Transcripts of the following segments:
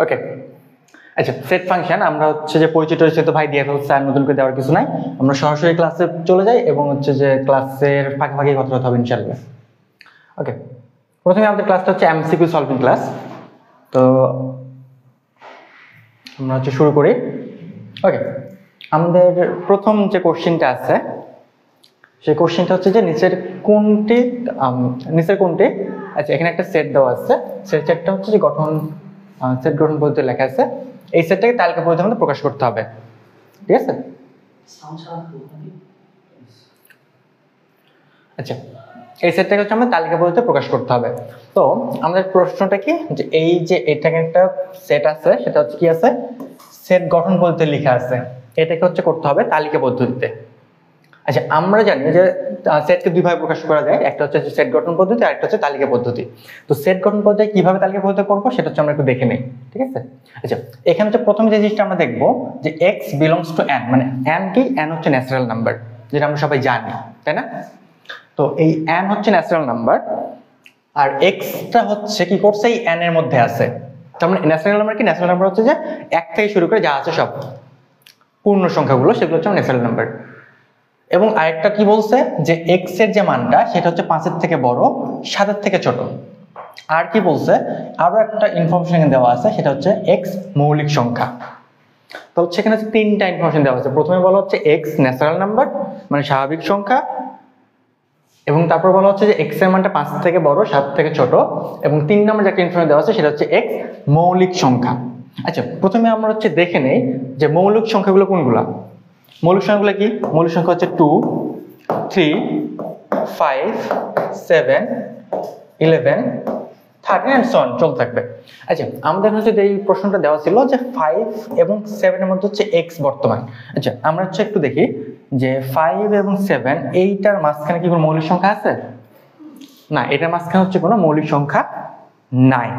ওকে, আচ্ছা set function আমরা হচ্ছে যে পরিচিত তো ভাই দিয়ে ফেলছে, আর নতুন করে দেওয়ার কিছু নাই। আমরা সরাসরি ক্লাসে চলে যাই এবং হচ্ছে যে ক্লাসের ফাঁকে ফাঁকে কথা হবে ইনশাআল্লাহ। ওকে, প্রথমে আমাদের ক্লাসটা হচ্ছে এমসিকিউ সলভিং ক্লাস। তো আমরা হচ্ছে শুরু করি। ওকে, আমাদের প্রথম যে কোশ্চেনটা আছে সেই কোশ্চেনটা হচ্ছে যে নিচের কোনটি আচ্ছা এখানে একটা সেট দেওয়া আছে, সেটটা হচ্ছে যে সেট গঠন পদ্ধতি লেখা আছে। এই সেটটাকে তালিকা পদ্ধতির মধ্যে প্রকাশ করতে হবে, ঠিক আছে? আচ্ছা, এই সেটটাকে হচ্ছে আমরা তালিকা পদ্ধতিতে প্রকাশ করতে হবে। তো আমাদের প্রশ্নটা কি, যে এই যে এটাকে একটা সেট আছে, সেটা হচ্ছে কি আছে, সেট গঠন পদ্ধতিতে লেখা আছে, এটাকে হচ্ছে করতে হবে তালিকা পদ্ধতিতে। আচ্ছা, আমরা জানি যে সেটকে দুই ভাবে প্রকাশ করা যায়, একটা হচ্ছে সেট গঠন পদ্ধতি আর একটা হচ্ছে তালিকা পদ্ধতি। তো সেট গঠন পদ্ধতি কিভাবে তালিকা পদ্ধতি করবো সেটা হচ্ছে আমরা একটু দেখে নেই, ঠিক আছে? আচ্ছা, এখানে হচ্ছে প্রথম যে জিনিসটা আমরা দেখবো যে x বিলংস টু n, মানে n কি, n হচ্ছে ন্যাচারাল নাম্বার, যেটা আমরা সবাই জানি, তাই না? তো এই n হচ্ছে ন্যাচারাল নাম্বার আর x টা হচ্ছে কি করছে, এই n এর মধ্যে আছে। তার মানে ন্যাচারাল নাম্বার কি, ন্যাচারাল নাম্বার হচ্ছে যে 1 থেকে শুরু করে যা আছে সব পূর্ণ সংখ্যাগুলো, সেগুলো হচ্ছে ন্যাচারাল নাম্বার। এবং আরেকটা কি বলছে, যে x এর যে মানটা সেটা হচ্ছে 5 এর থেকে বড়, 7 এর থেকে ছোট। আর কি বলছে, আরো একটা ইনফরমেশন দেওয়া আছে, সেটা হচ্ছে x মৌলিক সংখ্যা। তো হচ্ছে এখানে তিনটা ইনফরমেশন দেওয়া আছে। প্রথমে বলা হচ্ছে x ন্যাচারাল নাম্বার মানে স্বাভাবিক সংখ্যা, এবং তারপর বলা হচ্ছে যে x এর মানটা 5 থেকে বড়, 7 থেকে ছোট, এবং 3 নম্বর যে একটা ইনফরমেশন দেওয়া আছে সেটা হচ্ছে x মৌলিক সংখ্যা। আচ্ছা, প্রথমে আমরা হচ্ছে দেখে নেই যে মৌলিক সংখ্যাগুলো কোনগুলা। মৌলিক সংখ্যাগুলো কি, মৌলিক সংখ্যা হচ্ছে 2, 3, 5, 7, 11, 13 and so on, চলতে থাকবে। আচ্ছা, আমাদের হচ্ছে এই প্রশ্নটা দেওয়া ছিল যে 5 এবং 7 এর মধ্যে হচ্ছে x বর্তমান। আচ্ছা, আমরা হচ্ছে একটু দেখি যে 5 এবং 7 এইটার মাঝখানে কি কোনো মৌলিক সংখ্যা আছে? না, এটার মাঝখানে হচ্ছে কোনো মৌলিক সংখ্যা নাই।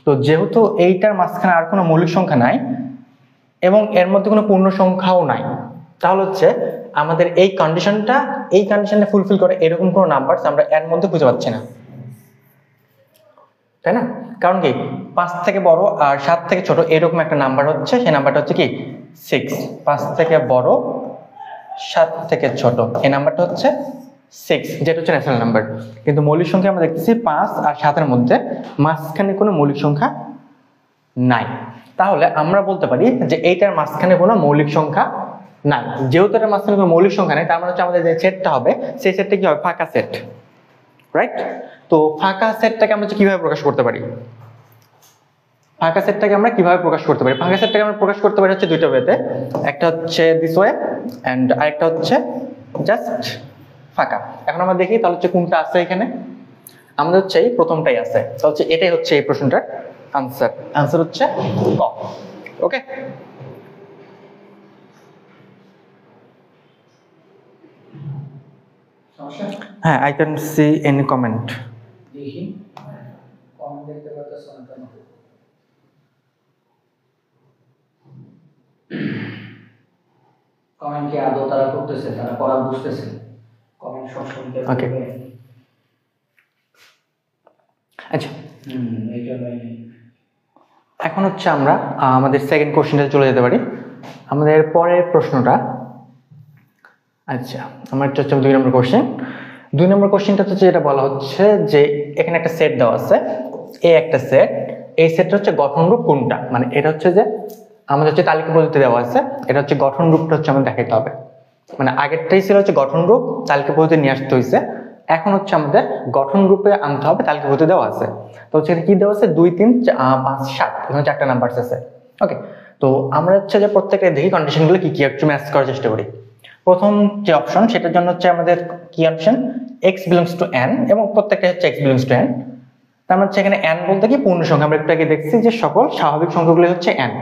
তো যেহেতু এইটার মাঝখানে আর কোনো মৌলিক সংখ্যা নাই এবং এর মধ্যে কোনো পূর্ণ সংখ্যাও নাই, তাহলে হচ্ছে আমাদের এই কন্ডিশনটা ফুলফিল করে এরকম কোনো নাম্বার আমরা এর মধ্যে খুঁজে পাচ্ছি না, তাই না? কারণ কি, 5 থেকে বড় আর 7 থেকে ছোট এরকম একটা নাম্বার হচ্ছে, সেই নাম্বারটা হচ্ছে কি 6। 5 থেকে বড়, 7 থেকে ছোট, এই নাম্বারটা হচ্ছে 6, যেটা হচ্ছে ন্যাচারাল নাম্বার। কিন্তু মৌলিক সংখ্যা আমরা দেখতেছি 5 আর 7 এর মধ্যে মাঝখানে কোনো মৌলিক সংখ্যা নাই। তাহলে আমরা বলতে পারি যে এইটার মাঝখানে কোনো মৌলিক সংখ্যা নাই। যেহেতু এটার মাঝখানে কোনো মৌলিক সংখ্যা নাই, তার মানে হচ্ছে আমাদের যে সেটটা হবে সেই সেটটা কি হবে, ফাঁকা সেট, রাইট? তো ফাঁকা সেটটাকে আমরা কিভাবে প্রকাশ করতে পারি? ফাঁকা সেটটাকে আমরা কিভাবে প্রকাশ করতে পারি? ফাঁকা সেটটাকে আমরা প্রকাশ করতে পারি হচ্ছে দুইটা ওয়েতে। একটা হচ্ছে দিস ওয়ে এন্ড আরেকটা হচ্ছে জাস্ট ফাঁকা। এখন আমরা দেখি তাহলে হচ্ছে কোনটা আছে এখানে। আমাদের হচ্ছে এই প্রথমটাই আছে, তাহলে হচ্ছে এটাই হচ্ছে এই প্রশ্নটার আনসার হচ্ছে ক। ওকে, হ্যাঁ, I can see any comment. দেখি কমেন্ট দেখতে পাচ্ছ না কেন? কমেন্ট কি আদৌ তারা করতেছে, তারা পড়া বুঝতেছে? কমেন্ট সবসময় ওকে, আচ্ছা এখন হচ্ছে আমরা আমাদের সেকেন্ড কোশ্চেনটা চলে যেতে পারি। আমাদের পরের প্রশ্নটা, আচ্ছা আমার হচ্ছে 2 নম্বর কোশ্চেন। 2 নম্বর কোশ্চেনটা হচ্ছে যেটা বলা হচ্ছে যে এখানে একটা সেট দেওয়া আছে, এই একটা সেট, এই সেটটা হচ্ছে গঠন রূপ কোনটা, মানে এটা হচ্ছে যে আমাদের হচ্ছে তালিকা পদ্ধতি দেওয়া আছে, এটা হচ্ছে গঠন রূপটা হচ্ছে আমাদের দেখাতে হবে। মানে আগেরটাই ছিল হচ্ছে গঠন রূপ, তালিকা পদ্ধতি নিয়ে আসতে হয়েছে, এখন হচ্ছে আমাদের গঠন রূপে আনতে হবে, তালিকা পদ্ধতি দেওয়া আছে। তো হচ্ছে কি দেওয়া আছে, 2, 3, 5, 7, এখানে 4টা নাম্বার আছে। ওকে, তো আমরা হচ্ছে যে প্রত্যেকটা দেখি কন্ডিশনগুলো কি কি একটু ম্যাচ করার চেষ্টা করি। প্রথম যে অপশন সেটার জন্য হচ্ছে আমাদের কি option, x belongs to n, এবং প্রত্যেকটা হচ্ছে x বিলংস টু n। তার মানে হচ্ছে এখানে n বলতে কি পূর্ণ সংখ্যা, আমরা একটু আগে দেখছি যে সকল স্বাভাবিক সংখ্যাগুলো হচ্ছে n।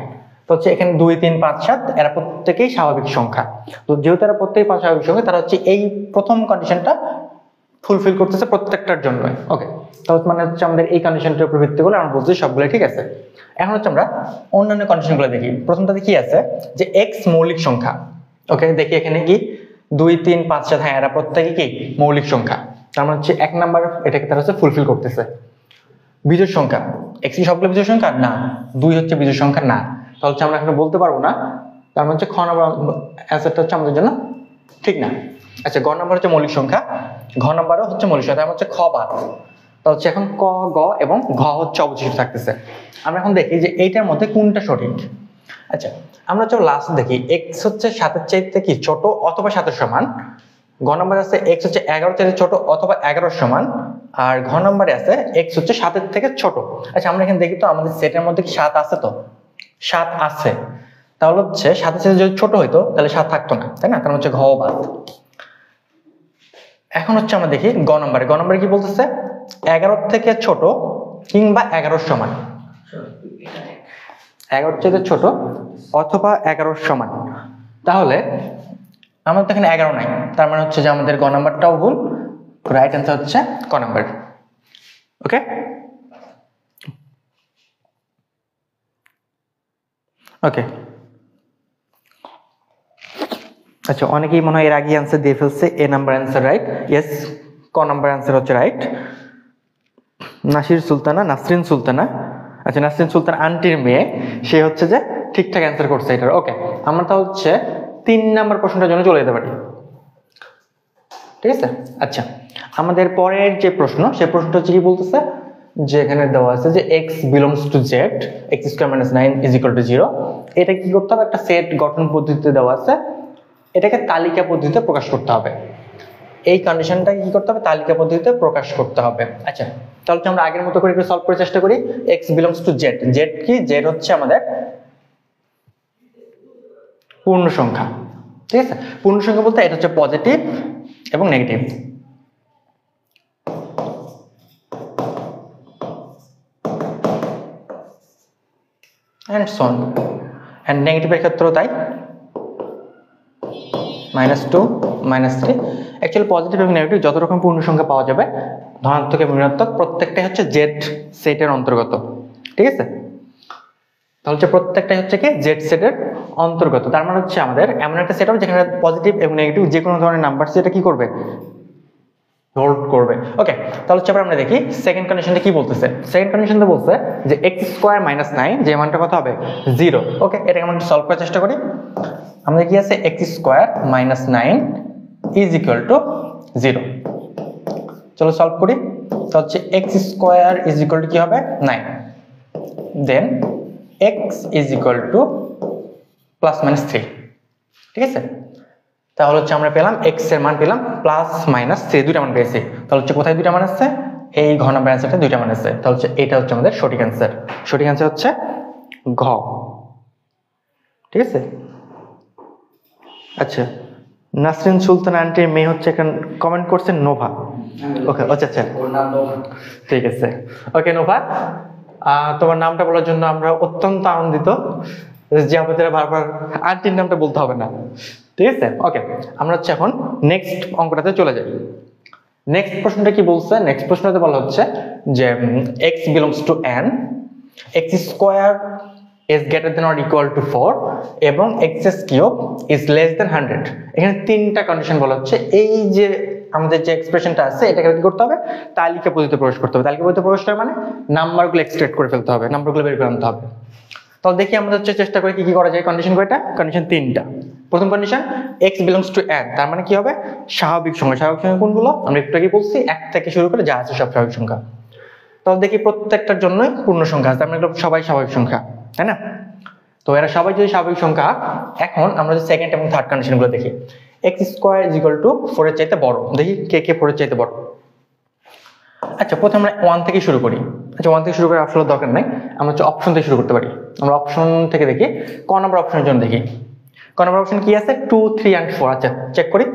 তো হচ্ছে এখানে 2, 3, 5, 7 এরা প্রত্যেকেই স্বাভাবিক সংখ্যা। তো যেহেতু এরা প্রত্যেকেই স্বাভাবিক সংখ্যা, তারা হচ্ছে এই প্রথম কন্ডিশনটা ফুলফিল করতেছে প্রত্যেকটার জন্য। ওকে, তাহলে মানে হচ্ছে আমাদের এই কন্ডিশনটার উপর ভিত্তি করে আমরা বলছি সবগুলো ঠিক আছে। এখন হচ্ছে আমরা অন্যান্য কন্ডিশনগুলো দেখি। প্রথমটাতে কি আছে, যে x মৌলিক সংখ্যা। ওকে, দেখি এখানে কি 2, 3, 5, 7, হ্যাঁ এরা প্রত্যেকে কি মৌলিক সংখ্যা। তার মানে হচ্ছে 1 নাম্বার এটাকে তারা হচ্ছে ফুলফিল করতেছে। বিজোড় সংখ্যা। x কি সবগুলো বিজোড় সংখ্যা? না। 2 হচ্ছে বিজোড় সংখ্যা না, তাহলে হচ্ছে আমরা এখন বলতে পারবো না। তার মানে হচ্ছে খ নম্বর অ্যান্সারটা হচ্ছে আমাদের জন্য ঠিক না। আচ্ছা, গ নম্বর হচ্ছে মৌলিক সংখ্যা, ঘ নম্বরও হচ্ছে মৌলিক সংখ্যা, তার মানে হচ্ছে খ বাদ। তাহলে হচ্ছে এখন ক, গ এবং ঘ হচ্ছে অবশিষ্ট থাকতেছে। আমরা এখন দেখি যে এইটার মধ্যে কোনটা সঠিক। আচ্ছা, আমরা হচ্ছে লাস্ট দেখি x হচ্ছে 7 এর চাইতে কি ছোট অথবা 7 এর সমান। গ নম্বরে আছে x হচ্ছে 11 এর চাইতে ছোট অথবা 11 এর সমান, আর ঘ নম্বরে আছে x হচ্ছে 7 এর থেকে ছোট। আচ্ছা, আমরা এখানে দেখি তো আমাদের সেটের মধ্যে কি 7 আছে? তো 7 আছে, তাহলে হচ্ছে 7 এর চাইতে যদি ছোট হইতো তাহলে 7 থাকতো না, তাই না? কারণ হচ্ছে ঘ বাদ। এখন হচ্ছে আমরা দেখি গ নম্বরে কি বলতেছে? 11 থেকে ছোট কিংবা 11 সমান। 11 চেয়ে ছোট অথবা 11 সমান, তাহলে আমাদের তো এখানে 11 নাই, তার মানে হচ্ছে যে আমাদের গ নাম্বারটাও ভুল। রাইট অ্যান্সার হচ্ছে ক নাম্বার। ওকে, ওকে। আচ্ছা, অনেকেই মনে হয় এর আগে অ্যান্সার দিয়ে ফেলছে। এ নাম্বার অ্যান্সার রাইট। ইয়েস, ক নাম্বার অ্যান্সার হচ্ছে রাইট। নাসরিন সুলতানা, আচ্ছা নাসরিন সুলতানা আন্টির মেয়ে, সে হচ্ছে যে ঠিকঠাক অ্যান্সার করছে এটার। ওকে, আমরা তো হচ্ছে 3 নাম্বার প্রশ্নটার জন্য চলে যেতে পারি, ঠিক আছে? আচ্ছা, আমাদের পরের যে প্রশ্ন, সেই প্রশ্নটা হচ্ছে কি বলতেছে যে এখানে দেওয়া আছে যে x belongs to z, x² - 9 = 0। এটা কি করতে হবে? একটা সেট গঠন পদ্ধতিতে দেওয়া আছে, এটাকে তালিকা পদ্ধতিতে প্রকাশ করতে হবে। এই কন্ডিশনটাকে কি করতে হবে? তালিকা পদ্ধতিতে প্রকাশ করতে হবে। আচ্ছা, তাহলে আমরা আগের মতো করে একটু সলভ করার চেষ্টা করি। x belongs to z, z কি? z হচ্ছে আমাদের পূর্ণ সংখ্যা, ঠিক আছে? পূর্ণ সংখ্যা বলতে এটা হচ্ছে পজিটিভ এবং negative. and so on, and নেগেটিভের ক্ষেত্রেও তাই, -2 -3। অ্যাকচুয়ালি পজিটিভ এবং নেগেটিভ যত রকম পূর্ণ সংখ্যা পাওয়া যাবে, ধনাত্মক এবং ঋণাত্মক, প্রত্যেকটাই হচ্ছে জেড সেটের অন্তর্গত, ঠিক আছে? তাহলে হচ্ছে প্রত্যেকটাই হচ্ছে কি জেড সেটের অন্তর্গত। তার মানে হচ্ছে আমাদের এমন একটা সেট হবে যেখানে পজিটিভ এবং নেগেটিভ যে কোনো ধরনের নাম্বার সেটা কি করবে? হোল্ড করবে। ওকে, তাহলে হচ্ছে আমরা দেখি সেকেন্ড কন্ডিশনটা কি বলতেছে। সেকেন্ড কন্ডিশনটা বলছে যে x² - 9, যে মানটা কত হবে? 0। ওকে, এটাকে আমরা সলভ করার চেষ্টা করি। আমাদের কি আছে? x² - 9 = 0। চলো সলভ করি। তো হচ্ছে x² কি হবে? 9। দেন x +-3, ঠিক আছে? তাহলে হচ্ছে আমরা পেলাম x এর মান পেলাম +-3, দুইটা মান পেয়েছি। তাহলে হচ্ছে কোথায় দুইটা মান আছে? এই ঘ নাম্বার অ্যান্সারটা দুইটা মান আছে। তাহলে হচ্ছে এটা হচ্ছে আমাদের সঠিক অ্যান্সার। সঠিক অ্যান্সার হচ্ছে ঘ, ঠিক আছে? আচ্ছা, নাসরিন সুলতানা আন্টির মেয়ে হচ্ছে এখানে কমেন্ট করছেন নোভা। ওকে, আচ্ছা, ওর নাম নোভা। ঠিক আছে। ওকে নোভা, তোমার নামটা বলার জন্য আমরা অত্যন্ত আনন্দিত যে আমাদের বারবার আন্টির নামটা বলতে হবে না, ঠিক আছে? ওকে, আমরা হচ্ছে এখন নেক্সট অঙ্কটাতে চলে যাই। নেক্সট প্রশ্নটা কি বলছে? নেক্সট প্রশ্নতে বলা হচ্ছে যে x belongs to n, x² is greater than or equal to 4 এবং x³ is less than 100। এখানে তিনটা কন্ডিশন বলা হচ্ছে। এই যে আমাদের যে এক্সপ্রেশনটা আছে এটাকে কি করতে হবে? তালিকা পদ্ধতিতে প্রকাশ করতে হবে। তালিকা পদ্ধতিতে প্রকাশ করা মানে নাম্বারগুলো এক্সট্রাক্ট করে ফেলতে হবে, নাম্বারগুলো বের করে আনতে হবে। তাহলে দেখি আমরা হচ্ছে চেষ্টা করে কি করা যায়। কন্ডিশন কয়টা? কন্ডিশন তিনটা। প্রথম condition x belongs to n, তার মানে কি হবে? স্বাভাবিক সংখ্যা। স্বাভাবিক সংখ্যা কোনগুলো? আমরা একটু আগে বলছি 1 থেকে শুরু করে যা আছে সব স্বাভাবিক সংখ্যা। তাহলে দেখি প্রত্যেকটার জন্য পূর্ণ সংখ্যা আছে, আমরা সবাই স্বাভাবিক সংখ্যা, তাই না? তো এরা সবাই যদি স্বাভাবিক সংখ্যা, এখন আমরা যে সেকেন্ড এবং থার্ড কন্ডিশন গুলো দেখি। x² = 4 এর চাইতে বড়। দেখি কে কে 4 এর চাইতে বড়। আচ্ছা, প্রথমে আমরা 1 থেকে শুরু করি। আচ্ছা, 1 থেকে শুরু করার আসলে দরকার নাই, আমরা হচ্ছে অপশন থেকে শুরু করতে পারি। আমরা অপশন থেকে দেখি, ক নম্বর অপশনের জন্য দেখি। ক নম্বর অপশন কি আছে? 2, 3 and 4। আচ্ছা, চেক করি।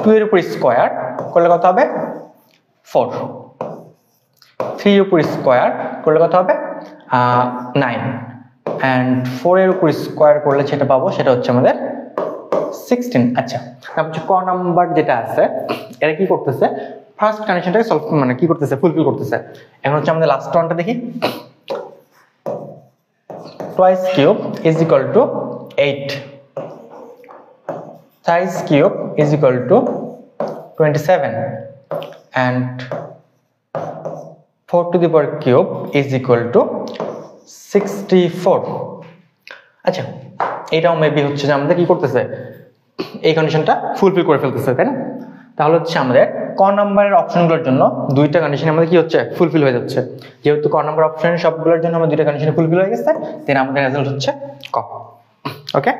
2 এর উপর স্কয়ার করলে কত হবে? 4। 3 এর উপর স্কয়ার করলে কত হবে? 9। and 4 এর উপর স্কয়ার করলে সেটা পাবো, সেটা হচ্ছে আমাদের 16। আচ্ছা, তারপর ক নাম্বার যেটা আছে, এটা কি করতেছে? ফার্স্ট কন্ডিশনটাকে সলভ মানে কি করতেছে? ফুলফিল করতেছে। এখন হচ্ছে আমাদের লাস্ট ওয়ানটা দেখি। (2³ = 8, 3³ = 27 and 4³ ইজ ইকুয়াল টু 64। আচ্ছা, এটাও মেবি হচ্ছে যে আমাদের কি করতেছে, এই কন্ডিশনটা ফুলফিল করে ফেলতেছে, তাই না? তাহলে হচ্ছে আমাদের ক নাম্বারের অপশনগুলোর জন্য দুইটা কন্ডিশন আমাদের কি হচ্ছে, ফুলফিল হয়ে যাচ্ছে। যেহেতু ক নাম্বার অপশনের সবগুলোর জন্য আমাদের দুইটা কন্ডিশন ফুলফিল হয়ে গেছে, দেন আমাদের রেজাল্ট হচ্ছে ক। ওকে,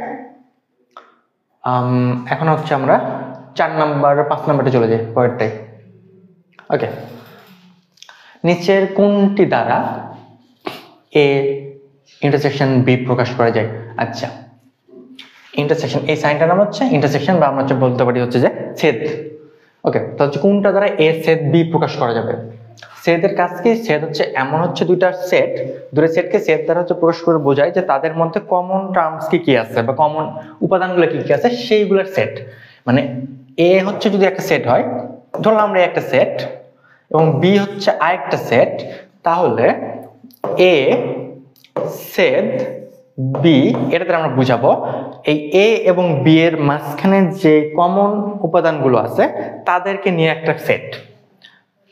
এখন হচ্ছে আমরা 4 নাম্বার 5 নাম্বারে চলে যাই পরেরটাই। ওকে, নিচের কোনটি দ্বারা এ ইন্টারসেকশন বি প্রকাশ করা যায়? আচ্ছা, ইন্টারসেকশন, এই সাইনটার নাম হচ্ছে ইন্টারসেকশন, বা আমরা হচ্ছে বলতে পারি হচ্ছে যে ছেদ। ওকে, তো হচ্ছে কোনটা দ্বারা এ ছেদ বি প্রকাশ করা যাবে? ছেদের কাজ কি? ছেদ হচ্ছে এমন হচ্ছে দুইটা সেটকে ছেদ দ্বারা হচ্ছে প্রকাশ করে বোঝায় যে তাদের মধ্যে কমন টার্মস কি কি আছে বা কমন উপাদানগুলো কি কি আছে সেইগুলোর সেট। মানে এ হচ্ছে যদি একটা সেট হয়, ধরলাম আমরা একটা সেট, এবং বি হচ্ছে আরেকটা সেট, তাহলে এ ছেদ বি, এটাতে আমরা বুঝাবো এই এ এবং বি এর মাঝখানে যে কমন উপাদানগুলো আছে তাদেরকে নিয়ে একটা সেট।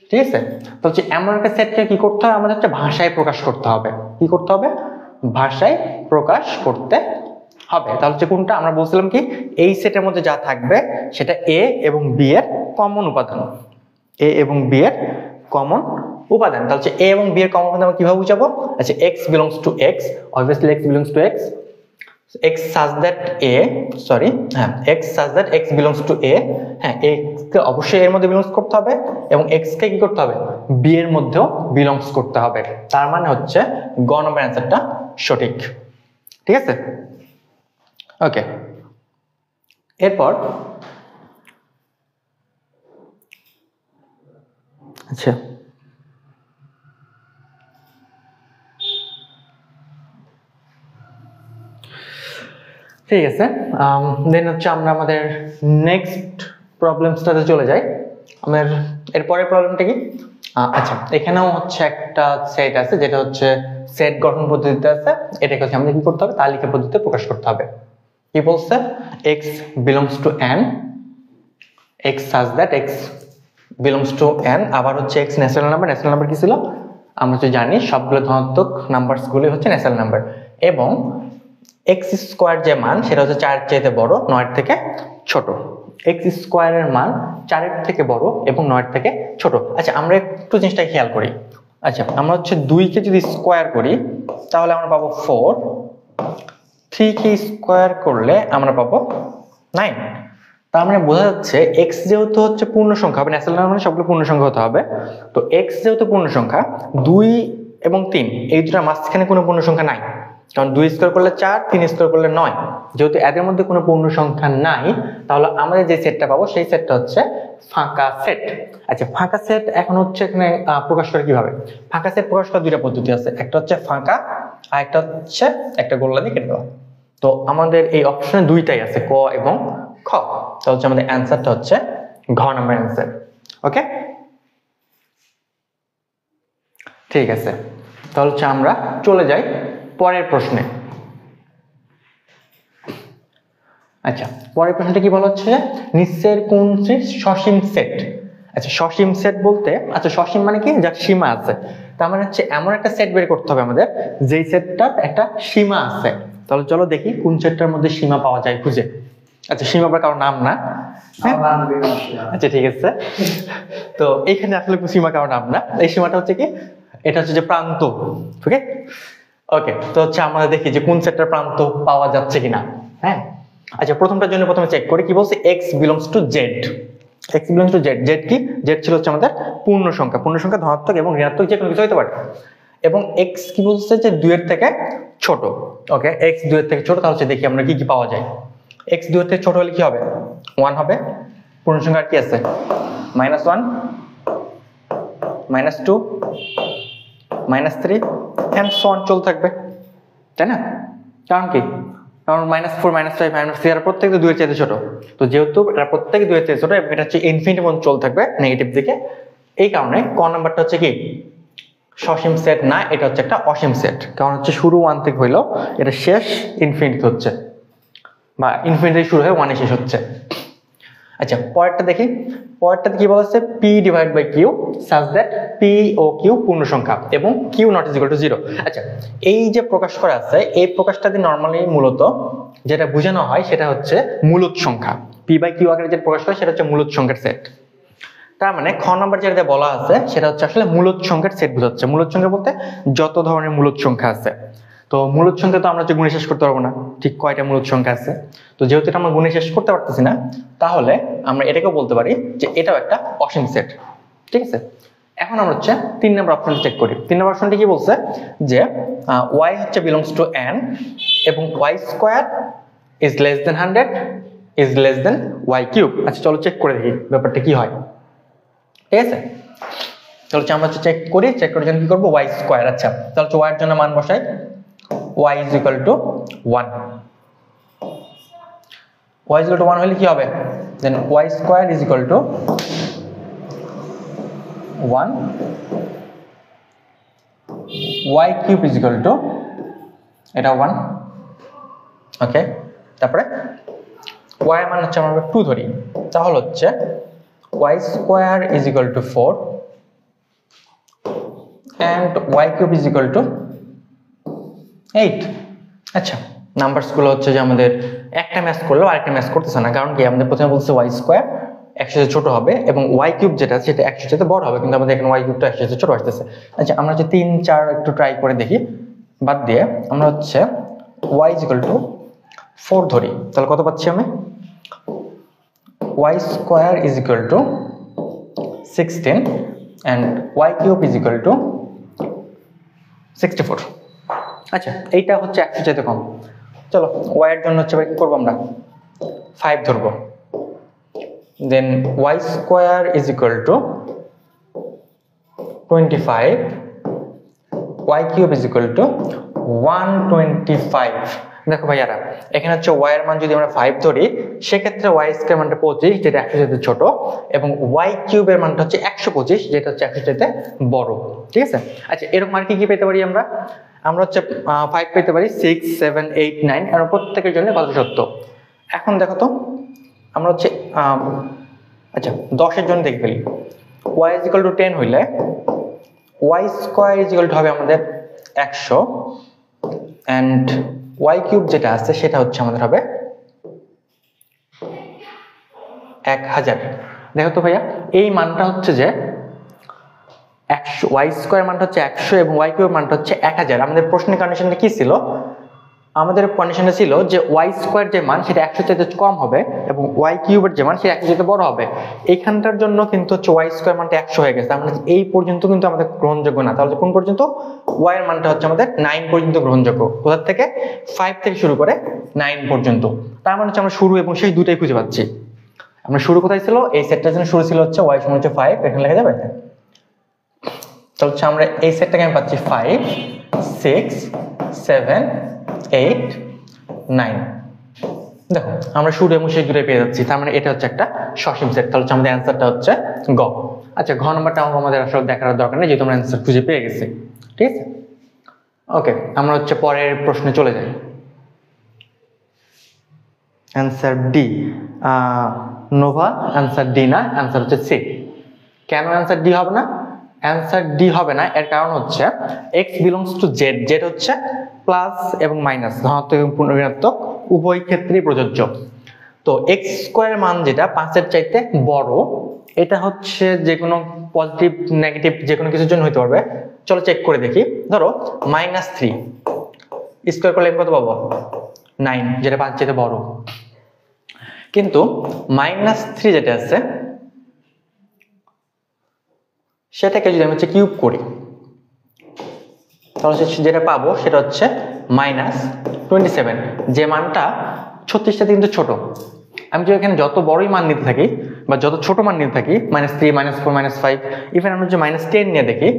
ঠিক আছে, তো হচ্ছে এমন একটা সেটকে কি করতে হবে, আমাদের হচ্ছে ভাষায় প্রকাশ করতে হবে। কি করতে হবে? ভাষায় প্রকাশ করতে হবে। তাহলে হচ্ছে কোনটা আমরা বলছিলাম কি, এই সেটের মধ্যে যা থাকবে সেটা এ এবং বি এর কমন উপাদান, এ এবং বি এর কমন উপাদান। তাহলে হচ্ছে এ এবং বি এর কমন উপাদান আমরা কিভাবে বুঝাবো? আচ্ছা, x belongs to x, obviously x belongs to x, x such that a, sorry, হ্যাঁ, x such that x belongs to a, হ্যাঁ, x কে অবশ্যই এর মধ্যে বিলংস করতে হবে এবং x কে কি করতে হবে, b এর মধ্যেও বিলংস করতে হবে। তার মানে হচ্ছে গ নম্বর অ্যানসারটা সঠিক। ঠিক আছে, ওকে। এরপর আচ্ছা, ঠিক আছে, দেন হচ্ছে আমরা আমাদের নেক্সট প্রবলেমসটাতে চলে যাই। আমাদের এরপরের প্রবলেমটা কি? আচ্ছা, এখানেও হচ্ছে একটা সেট আছে যেটা হচ্ছে সেট গঠন পদ্ধতিতে আছে। এটাকে হচ্ছে আমাদের কি করতে হবে, তালিকা পদ্ধতিতে প্রকাশ করতে হবে। কি বলছে? x belongs to n, x such that x belongs to n, আবার হচ্ছে x ন্যাচারাল নাম্বার কি ছিল আমরা তো জানি, সবগুলো ধনাত্মক নাম্বারস গুলো হচ্ছে ন্যাচারাল নাম্বার, এবং x স্কয়ার যে মান সেটা হচ্ছে 4 এর চাইতে বড়, 9 এর থেকে ছোট। x স্কয়ারের মান 4 এর থেকে বড় এবং 9 এর থেকে ছোট। আচ্ছা, আমরা একটু জিনিসটা খেয়াল করি। আচ্ছা, আমরা হচ্ছে 2 কে যদি স্কয়ার করি তাহলে আমরা পাবো 4, 3 কে স্কয়ার করলে আমরা পাবো 9। তার মানে বোঝা যাচ্ছে x যেহেতু হচ্ছে পূর্ণ সংখ্যা হবে, ন্যাচারাল নাম্বার মানে সবগুলো পূর্ণ সংখ্যা হতে হবে, তো x যেহেতু পূর্ণ সংখ্যা, 2 এবং 3 এই দুটোর মাঝখানে কোনো পূর্ণ সংখ্যা নাই, কারণ 2 স্কয়ার করলে 4, 3 স্কয়ার করলে 9। যেহেতু এদের মধ্যে কোনো পূর্ণ সংখ্যা নাই, তাহলে আমাদের যে সেটটা পাবো সেই সেটটা হচ্ছে ফাঁকা সেট। আচ্ছা, ফাঁকা সেট এখন হচ্ছে এখানে প্রকাশ করে কিভাবে? ফাঁকা সেট প্রকাশ করার দুইটা পদ্ধতি আছে, একটা হচ্ছে ফাঁকা আর একটা হচ্ছে একটা গোল্লা দিয়ে কেটে দেওয়া। তো আমাদের এই অপশনে দুইটাই আছে, ক এবং খ। তাহলে হচ্ছে আমাদের অ্যান্সারটা হচ্ছে ঘ নাম্বার অ্যান্সার। ওকে, ঠিক আছে, তাহলে হচ্ছে আমরা চলে যাই পরের প্রশ্নে। আচ্ছা, পরের প্রশ্নটা কি বলা হচ্ছে, নিচের কোনটি সসীম সেট? আচ্ছা, সসীম সেট বলতে, আচ্ছা সসীম মানে কি, যার সীমা আছে। তার মানে হচ্ছে এমন একটা সেট বের করতে হবে আমাদের যেই সেটটার একটা সীমা আছে। তাহলে চলো দেখি কোন সেটটার মধ্যে সীমা পাওয়া যায় খুঁজে। আচ্ছা, সীমা আবার কারো নাম না, আচ্ছা ঠিক আছে। তো এইখানে আসলে সীমা কারো নাম না, এই সীমাটা হচ্ছে কি, এটা হচ্ছে যে প্রান্ত। ওকে ওকে, তো হচ্ছে আমরা দেখি যে কোন সেটটার প্রান্ত পাওয়া যাচ্ছে কিনা। হ্যাঁ, আচ্ছা, প্রথমটার জন্য প্রথমে চেক করি। কি বলছে? x belongs to z, x belongs to z, z কি? z ছিল হচ্ছে আমাদের পূর্ণ সংখ্যা ধনাত্মক এবং ঋণাত্মক যে কোনো কিছু হতে পারে, এবং x কি বলছে যে 2 এর থেকে ছোট। ওকে, x 2 এর থেকে ছোট, তাহলে হচ্ছে দেখি আমরা কি কি পাওয়া যায়। x 2 এর থেকে ছোট হলে কি হবে? 1 হবে। পূর্ণ সংখ্যা আর কি আছে? -1, -2, -3 and so on চলতে থাকবে, তাই না? কারণ কি? কারণ -4, -5, -3 এর প্রত্যেকটা 2 এর চাইতে ছোট। তো যেহেতু এটা প্রত্যেকটা 2 এর চাইতে ছোট, এটা হচ্ছে ইনফিনিটি পর্যন্ত চলতে থাকবে নেগেটিভ দিকে। এই কারণে ক নাম্বারটা হচ্ছে কি সসীম সেট না, এটা হচ্ছে একটা অসীম সেট। কারণ হচ্ছে শুরু 1 থেকে হইলো, এটা শেষ ইনফিনিটি হচ্ছে, বা ইনফিনিটি শুরু হয়ে 1 এ শেষ হচ্ছে। আচ্ছা পরেরটা দেখি, পরেরটাতে কি বলা আছে, P divide by Q such that P ও কিউ পূর্ণ সংখ্যা এবং Q not is equal to 0। আচ্ছা এই যে প্রকাশ করা আছে এই প্রকাশটা দিয়ে নর্মালি মূলত যেটা বোঝানো হয় সেটা হচ্ছে মূলদ সংখ্যা, পি বাই কিউ আকারে যে প্রকাশ হয় সেটা হচ্ছে মূলদ সংখ্যার সেট। তার মানে খ নম্বর যেটা বলা আছে সেটা হচ্ছে আসলে মূলদ সংখ্যার সেট বোঝাচ্ছে। মূলদ সংখ্যা বলতে যত ধরনের মূলদ সংখ্যা আছে, তো মূলদ সংখ্যা তো আমরা হচ্ছে গুণে শেষ করতে পারবো না, ঠিক কয়টা মূলদ সংখ্যা আছে, তো যেহেতু এটা আমরা গুণে শেষ করতে পারতেছি না তাহলে আমরা এটাকেও বলতে পারি যে এটাও একটা অসীম সেট। ঠিক আছে, এখন আমরা হচ্ছে 3 নম্বর অপশনটা চেক করি। 3 নম্বর অপশনটি কি বলছে যে y হচ্ছে বিলংস টু n এবং y square is less than 100 is less than y cube. আচ্ছা চলো চেক করে দেখি ব্যাপারটা কি হয়। ঠিক আছে, চলো আমরা হচ্ছে চেক করি, চেক করার জন্য কি করবো, y স্কয়ার। আচ্ছা তাহলে y এর জন্য মান বসাই, y is equal to 1, y is equal to 1 হলে কি হবে, then y square is equal to 1, y cube is equal to এটা 1। ওকে, তারপরে y এর মান হচ্ছে আমরা 2 ধরি, তাহলে হচ্ছে y square is equal to 4 and y cube is equal to 8। আচ্ছা নাম্বারস গুলো হচ্ছে যে আমাদের একটা ম্যাচ করলেও আরেকটা ম্যাচ করতেছে না, কারণ কি আমাদের প্রথমে বলছে y স্কয়ার 100 চেয়ে ছোট হবে এবং y কিউব যেটা সেটা 100 চেয়ে বড় হবে, কিন্তু আমাদের এখানে y কিউবটা 100 চেয়ে ছোট আসতেছে। আচ্ছা আমরা যে 3 4 একটু ট্রাই করে দেখি, বাদ দিয়ে আমরা হচ্ছে y is equal to 4 ধরি, তাহলে কত পাচ্ছি আমি, y square is equal to 16 and y cube is equal to 64। আচ্ছা এইটা হচ্ছে 100 চাইতে কম, চলো y এর জন্য হচ্ছে কি করবো আমরা 5 ধরবো, then y square is equal to 25, y cube is equal to 125। দেখো ভাইয়ারা এখানে হচ্ছে y এর মান যদি আমরা 5 ধরি সেক্ষেত্রে y স্কয়ার মানটা 25 যেটা 100 চাইতে ছোট এবং y কিউব এর মানটা হচ্ছে 125 যেটা হচ্ছে 100 চাইতে বড়। ঠিক আছে, আচ্ছা এরকম আর কি পেতে পারি আমরা হচ্ছে 5 পেতে পারি, 6 7 8 9 এর প্রত্যেকের জন্য কত সত্য। এখন দেখো তো আমরা হচ্ছে আচ্ছা 10 এর জন্য দেখে ফেলি, y is equal to 10 হইলে y square is equal to হবে আমাদের 100 and y কিউব যেটা আছে সেটা হচ্ছে আমাদের হবে 1000। দেখো তো ভাইয়া এই মানটা হচ্ছে যে 100, y স্কয়ার মানটা হচ্ছে 100 এবং y কিউব মানটা হচ্ছে 1000। আমাদের প্রশ্নের কন্ডিশনটা কি ছিল, আমাদের কন্ডিশনটা ছিল যে y স্কয়ার যে মান সেটা 100 চাইতে কম হবে এবং y কিউবের যে মান সেটা 100 চাইতে বড় হবে। এইখানটার জন্য কিন্তু হচ্ছে y স্কয়ার মানটা 100 হয়ে গেছে, আমরা এই পর্যন্ত কিন্তু আমাদের গ্রহণযোগ্য না, তাহলে কোন পর্যন্ত, y এর মানটা হচ্ছে আমাদের 9 পর্যন্ত গ্রহণযোগ্য, কোথা থেকে 5 থেকে শুরু করে 9 পর্যন্ত। তার মানে হচ্ছে আমরা শুরু এবং শেষ দুটাই খুঁজে পাচ্ছি। আমরা শুরু কোথায় ছিল, এই সেটটার জন্য শুরু ছিল হচ্ছে y সমান হচ্ছে 5, এখানে লেখা যাবে, তাহলে হচ্ছে আমরা এই সেটটাকে আমি পাচ্ছি 5 6 7 8 9। দেখো আমরা শুরু এবং শেষ দুটোই পেয়ে যাচ্ছি, তার মানে এটা হচ্ছে একটা সসীম সেট, তাহলে হচ্ছে আমাদের অ্যান্সারটা হচ্ছে গ। আচ্ছা ঘ নাম্বারটা আমাদের আসলে দেখার দরকার নেই যেহেতু আমরা অ্যান্সার খুঁজে পেয়ে গেছি। ঠিক আছে, ওকে আমরা হচ্ছে পরের প্রশ্নে চলে যাই। Answer D, Nova answer D না, অ্যান্সার হচ্ছে সি। কেন অ্যান্সার ডি হবে না, অ্যান্সার ডি হবে না এর কারণ হচ্ছে x belongs to Z, Z হচ্ছে প্লাস এবং মাইনাস ধনাত্মক এবং ঋণাত্মক উভয় ক্ষেত্রেই প্রযোজ্য। তো x স্কয়ার মান যেটা 5 এর চাইতে বড়, এটা হচ্ছে যে কোনো পজিটিভ নেগেটিভ যে কোনো কিছুর জন্য হতে পারবে। চলো চেক করে দেখি, ধরো -3 স্কয়ার করলে কত পাবো, 9 যেটা 5 চাইতে বড়, কিন্তু -3 যেটা আছে সেটাকে যদি আমি হচ্ছে কিউব করি তাহলে যেটা পাবো সেটা হচ্ছে -27, যে মানটা 36 কিন্তু ছোট। আমি যদি এখানে যত বড়ই মান নিতে থাকি বা যত ছোট মান নিতে থাকি, -3 -4 -5 ইভেন আমি যদি -10 নিয়ে দেখি,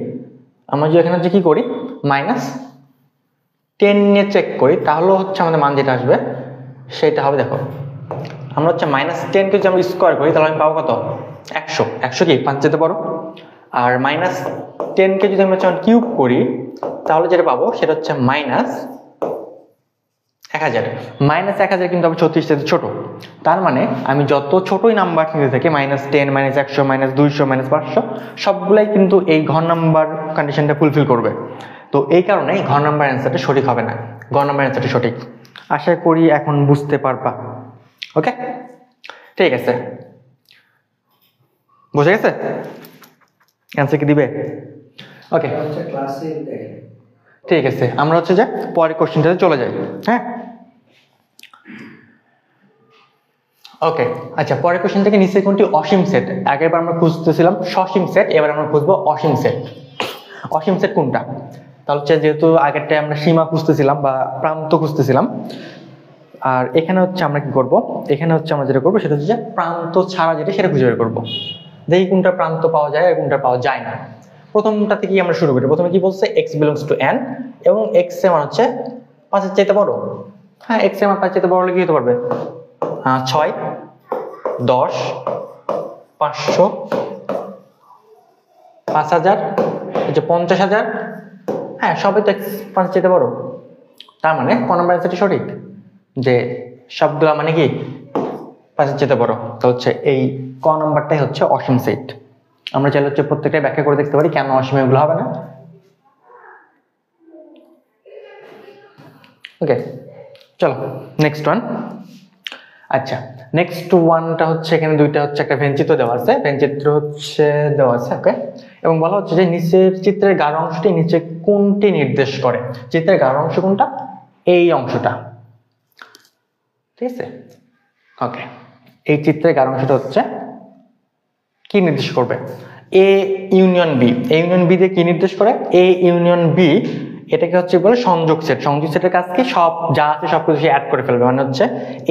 আমরা যদি এখানে হচ্ছে কি করি -10 নিয়ে চেক করি তাহলেও হচ্ছে আমাদের মান যেটা আসবে সেটা হবে, দেখো আমরা হচ্ছে -10 কে যদি আমরা স্কয়ার করি তাহলে আমি পাবো কত, 100। 100 কি 5 যেতে পারো, আর -10 কে যদি আমরা কিউব করি তাহলে যেটা পাবো সেটা হচ্ছে -1000। 1000, -1000 কিন্তু আবার 36 থেকে ছোট। তার মানে আমি যত ছোটই নাম্বার নিতে থাকি, -10, -100, -200, -500, সবগুলাই কিন্তু এই ঘর নাম্বার কন্ডিশনটা ফুলফিল করবে। তো এই কারণে ঘর নাম্বার অ্যান্সারটা সঠিক হবে না, ঘর নাম্বার অ্যান্সারটা সঠিক। আশা করি এখন বুঝতে পারবা। ওকে, ঠিক আছে, বুঝে গেছে? অ্যান্সার কি দিবে? ওকে, ক্লাসে দেখে ঠিক আছে, আমরা হচ্ছে যে পরের কোশ্চেনটাতে চলে যাই। হ্যাঁ, ওকে, আচ্ছা, পরের কোশ্চেন থেকে নিচে কোনটি অসীম সেট? আগেরবার আমরা খুঁজতেছিলাম সসীম সেট, এবার আমরা খুঁজবো অসীম সেট। অসীম সেট কোনটা? তাহলে হচ্ছে যেহেতু আগেরটায় আমরা সীমা খুঁজতেছিলাম বা প্রান্ত খুঁজতেছিলাম, আর এখানে হচ্ছে আমরা কি করব, এখানে হচ্ছে আমরা যেটা করবো সেটা হচ্ছে যে প্রান্ত ছাড়া যেটা সেটা খুঁজে বের করবো। দেখি কোনটা প্রান্ত পাওয়া যায় আর কোনটা পাওয়া যায় না। প্রথমটা থেকেই আমরা শুরু করি। প্রথমে কি বলছে, x বিলংস টু n এবং x এর মান হচ্ছে 5 এর চাইতে বড়। হ্যাঁ, x এর মান 5 এর চাইতে বড় হলে কি হতে পারবে? 6, 10, 500, 5000, এই যে 50000, হ্যাঁ সবই তো x 5 এর চাইতে বড়। তার মানে ক নম্বর অ্যান্সারটি সঠিক, যে সবগুলা মানে কি 5 এর চাইতে বড়। তো হচ্ছে এই ক নম্বরটাই হচ্ছে অসীম সেট। আমরা চাইলে হচ্ছে প্রত্যেকটাই ব্যাখ্যা করে দেখতে পারি কেন অসীম এগুলো হবে না। ওকে, চলো নেক্সট ওয়ান। আচ্ছা, নেক্সট ওয়ানটা হচ্ছে এখানে দুইটা হচ্ছে একটা ভেনচিত্র দেওয়া আছে, ভেনচিত্র হচ্ছে দেওয়া আছে। ওকে, এবং বলা হচ্ছে যে নিচের চিত্রের গাঢ় অংশটি নিচে কোনটি নির্দেশ করে? চিত্রের গাঢ় অংশ কোনটা? এই অংশটা, ঠিক আছে। ওকে, এই চিত্রের গাঢ় অংশটা হচ্ছে কি নির্দেশ করবে? A union B. A union B দিয়ে কি নির্দেশ করে? এ ইউনিয়ন বি, এটাকে হচ্ছে বলে সংযোগ সেট। সংযোগ সেটের কাজ কি? সব যা আছে সবকিছু সে অ্যাড করে ফেলবে, মানে হচ্ছে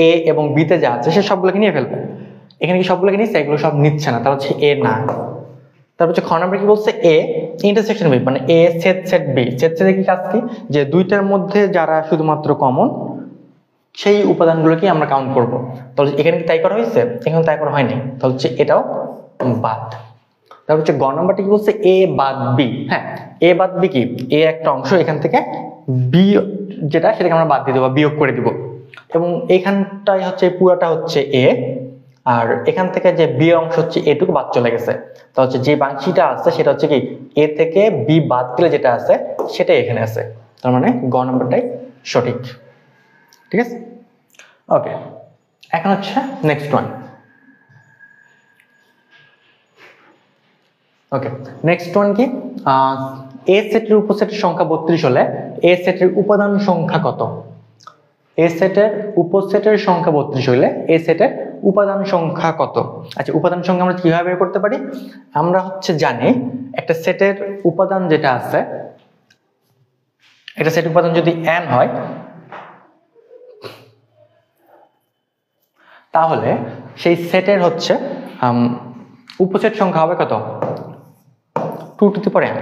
এ এবং বি তে যা আছে সে সবগুলোকে নিয়ে ফেলবে। এখানে কি সবগুলোকে নিচ্ছে? এগুলো সব নিচ্ছে না, তাহলে হচ্ছে এ না। তারপর হচ্ছে খ নাম্বার কি বলছে? এ ইন্টারসেকশন বি, মানে এ সেট সেট বি। সেট সেটের কি কাজ কি? যে দুইটার মধ্যে যারা শুধুমাত্র কমন সেই উপাদানগুলোকে আমরা কাউন্ট করব। তাহলে এখানে কি তাই করা হয়েছে? এখানে তাই করা হয়নি, তাহলে হচ্ছে এটাও বাদ। তারপর হচ্ছে গ নাম্বারটা কি বলছে? এ বাদ বি। হ্যাঁ, এ বাদ বি কি? এ একটা অংশ, এখান থেকে বি যেটা সেটাকে আমরা বাদ দিয়ে দেবো, বিয়োগ করে দিব। এবং এখানটাই হচ্ছে পুরাটা হচ্ছে এ, আর এখান থেকে যে বি অংশ হচ্ছে এটুকু বাদ চলে গেছে। তো হচ্ছে যে বাংশিটা আছে সেটা হচ্ছে কি এ থেকে বি বাদ দিলে যেটা আছে সেটাই এখানে আছে। তার মানে গ নাম্বারটাই সঠিক, ঠিক আছে। ওকে, এখন হচ্ছে নেক্সট ওয়ান। ওকে, নেক্সট ওয়ান কি? এ সেটের উপসেটের সংখ্যা 32 হলে এ সেটের উপাদান সংখ্যা কত? এ সেটের উপসেটের সংখ্যা 32 হলে এ সেটের উপাদান সংখ্যা কত? আচ্ছা, উপাদান সংখ্যা আমরা কিভাবে বের করতে পারি? আমরা হচ্ছে জানি একটা সেটের উপাদান যেটা আছে, একটা সেটের উপাদান যদি n হয় তাহলে সেই সেটের হচ্ছে উপসেট সংখ্যা হবে কত? 2 টু দি পাওয়ার n।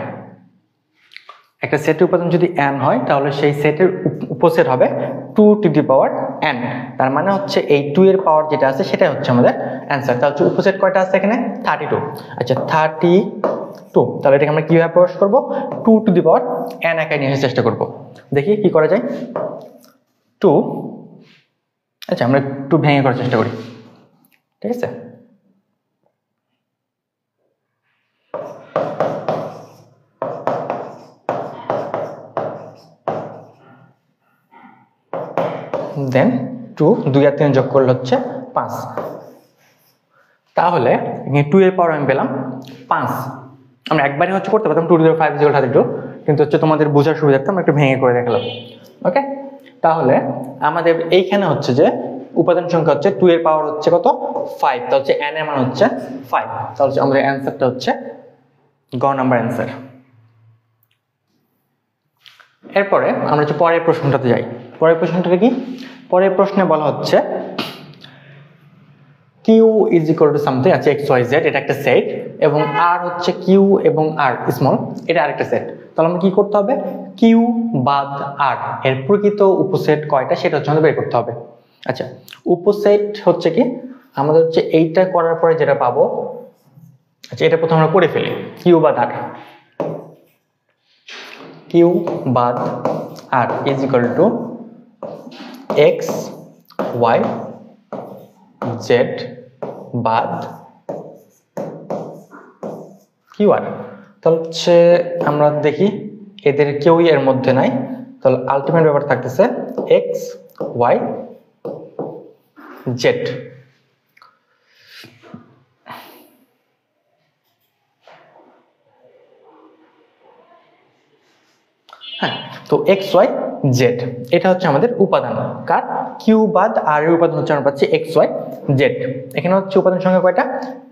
একটা সেটের উপাদান যদি n হয় তাহলে সেই সেটের উপসেট হবে 2 টু দি পাওয়ার n। তার মানে হচ্ছে এই 2 এর পাওয়ার যেটা আছে সেটাই হচ্ছে আমাদের অ্যান্সার। তাহলে উপসেট কয়টা আছে এখানে? 32। আচ্ছা, 32। তাহলে এটাকে আমরা কিভাবে প্রকাশ করব? 2 টু দি পাওয়ার n একাই নিয়ে আসার চেষ্টা করব। দেখি কি করা যায়। 2, আচ্ছা আমরা একটু ভেঙে করার চেষ্টা করি, ঠিক আছে। দেন 2, 2 আর 3 যোগ করলে হচ্ছে 5। তাহলে 2 এর পাওয়ার আমি পেলাম 5। আমরা একবারই হচ্ছে করতে পারতাম 2 টু দি পাওয়ার 5 ইকুয়াল 32, কিন্তু হচ্ছে তোমাদের বোঝার সুবিধার্থে আমরা একটু ভেঙে করে দেখালাম। ওকে, তাহলে আমাদের এইখানে হচ্ছে যে উপাদান সংখ্যা হচ্ছে 2 এর পাওয়ার হচ্ছে কত? 5। তাহলে হচ্ছে n এর মান হচ্ছে 5। তাহলে আমাদের অ্যান্সারটা হচ্ছে গ নাম্বার অ্যান্সার। এরপরে আমরা হচ্ছে পরের প্রশ্নটাতে যাই। পরের প্রশ্নটা কি? পরের প্রশ্নে বলা হচ্ছে q is equal to something, আছে এক্স ওয়াই জেড, এটা একটা সেট, এবং r হচ্ছে q এবং r স্মল, এটা আরেকটা সেট। তাহলে আমরা কি করতে হবে? q বাদ r এর প্রকৃত উপসেট কয়টা সেটা হচ্ছে আমাদের বের করতে হবে। আচ্ছা, উপসেট হচ্ছে কি? আমাদের হচ্ছে এইটা করার পরে যেটা পাবো, আচ্ছা এটা প্রথমে আমরা করে ফেলি। q বাদ r, q বাদ r is equal to X Y Z বাদ কিউ আর। তাহলে হচ্ছে আমরা দেখি এদের কেউই এর মধ্যে নাই, তাহলে আলটিমেট ব্যাপার থাকতেছে এক্স ওয়াই জেড। হ্যাঁ, তো এক্স ওয়াই জেড এটা হচ্ছে আমাদের উপাদান, কার কিউ বাদ আর এর উপাদান হচ্ছে আমরা পাচ্ছি এক্স ওয়াই জেড। এখানে হচ্ছে উপাদান সংখ্যা কয়টা,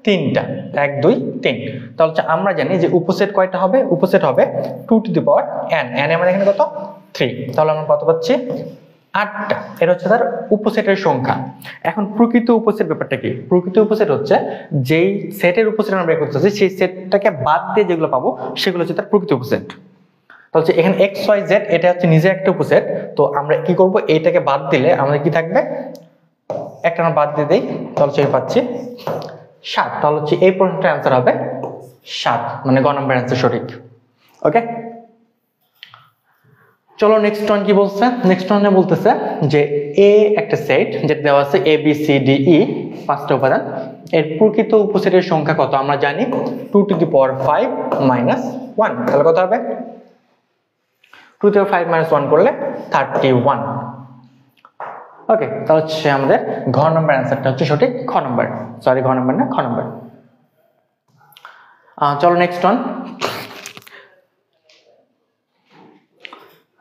তিনটা, 1 2 3। তাহলে হচ্ছে আমরা জানি যে উপসেট কয়টা হবে, উপসেট হবে 2 to the power n, n মানে এখানে কত 3, তাহলে আমরা কত পাচ্ছি 8টা। এটা হচ্ছে তার উপসেটের সংখ্যা। এখন প্রকৃত উপসেট ব্যাপারটা কি, প্রকৃত উপসেট হচ্ছে যেই সেটের উপসেট আমরা বের করতেছি সেই সেটটাকে বাদ দিয়ে যেগুলো পাবো সেগুলো হচ্ছে তার প্রকৃত উপসেট। তাহলে এখানে এক্স ওয়াই জেড এটা হচ্ছে নিজে একটা উপসেট, তো আমরা কি করব এইটাকে বাদ দিলে আমাদের কি থাকবে, একটা আমরা বাদ দিয়ে দেই, তাহলে হচ্ছে পাচ্ছি 7। তাহলে হচ্ছে এই প্রশ্নটার অ্যান্সার হবে 7, মানে গ নাম্বার অ্যান্সার সঠিক। ওকে, চলো নেক্সট ওয়ান কি বলছে। নেক্সট ওয়ানে বলতেছে যে এ একটা সেট যেটা দেওয়া আছে এ বি সি ডি ই 5টা উপাদান, এর প্রকৃত উপসেটের সংখ্যা কত আমরা জানি 2 টু দি পাওয়ার 5 মাইনাস 1। তাহলে কত হবে 2 to the 5 minus 1 করলে 31। ওকে, তাহলে হচ্ছে আমাদের ঘ নম্বর অ্যান্সারটা হচ্ছে সঠিক, খ নম্বর, সরি ঘ নম্বর না খ নম্বর। চলো নেক্সট ওয়ান।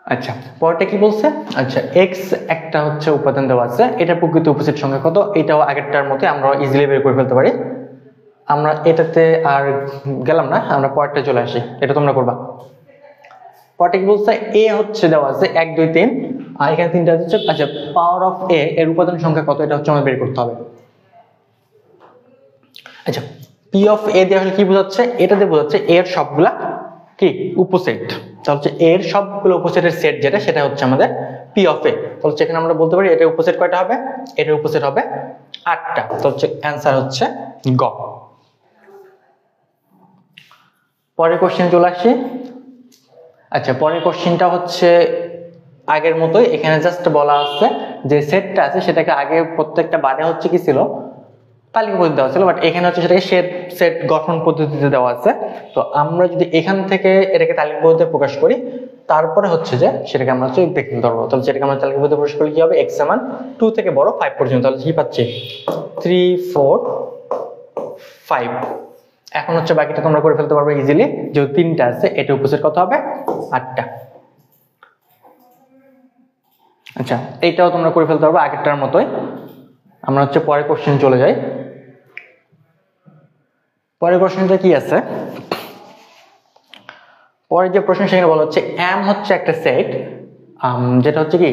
আচ্ছা, পরটা কি বলছে, আচ্ছা এক্স একটা হচ্ছে উপাদান দেওয়া আছে, এটা প্রকৃত উপসেট সংখ্যা কত, এটাও আগেরটার মতো আমরা ইজিলি বের করে ফেলতে পারি। আমরা এটাতে আর গেলাম না, আমরা পরেরটা চলে আসি, এটা তোমরা করবা। পরটা কি বলছে, এ হচ্ছে দেওয়া আছে 1 2 3, আর এখানে তিনটা হচ্ছে। আচ্ছা, পাওয়ার অফ এ এর উপাদান সংখ্যা কত, এটা হচ্ছে আমাদের বের করতে হবে। আচ্ছা, পি অফ এ দিয়ে আসলে কি বোঝাচ্ছে, এটা দিয়ে বোঝাচ্ছে এর সবগুলা কি উপসেট। তাহলে হচ্ছে এর সবগুলো উপসেটের সেট যেটা, সেটা হচ্ছে আমাদের পি অফ এ। তাহলে হচ্ছে এখানে আমরা বলতে পারি এটার উপসেট কয়টা হবে, এটার উপসেট হবে 8টা। তো হচ্ছে অ্যান্সার হচ্ছে গ। পরের কোশ্চেন চলে আসি। আচ্ছা, পরের কোশ্চেনটা হচ্ছে আগের মতোই, এখানে জাস্ট বলা আছে যে সেটটা আছে সেটাকে আগে প্রত্যেকটা বারে হচ্ছে কি ছিল তালিকা পদ্ধতি দেওয়া ছিল, বাট এখানে হচ্ছে সেটাকে সেট গঠন পদ্ধতিতে দেওয়া আছে। তো আমরা যদি এখান থেকে এটাকে তালিকা পদ্ধতিতে প্রকাশ করি, তারপরে হচ্ছে যে সেটাকে আমরা হচ্ছে দেখতে ধরবো। তাহলে যেটাকে আমরা তালিকা পদ্ধতিতে প্রকাশ করলে কি হবে, এক্স সমান 2 থেকে বড় 5 পর্যন্ত। তাহলে কি পাচ্ছি 3 4 5। এখন হচ্ছে বাকিটা তোমরা করে ফেলতে পারবে ইজিলি, যেহেতু তিনটা আছে, এটা উপসেট কত হবে 8টা। আচ্ছা, এইটাও তোমরা করে ফেলতে পারবে আগেরটার মতোই। আমরা হচ্ছে পরের কোশ্চেন চলে যাই। পরের কোশ্চেনটা কি আছে, পরের যে প্রশ্ন সেখানে বলা হচ্ছে m হচ্ছে একটা সেট যেটা হচ্ছে কি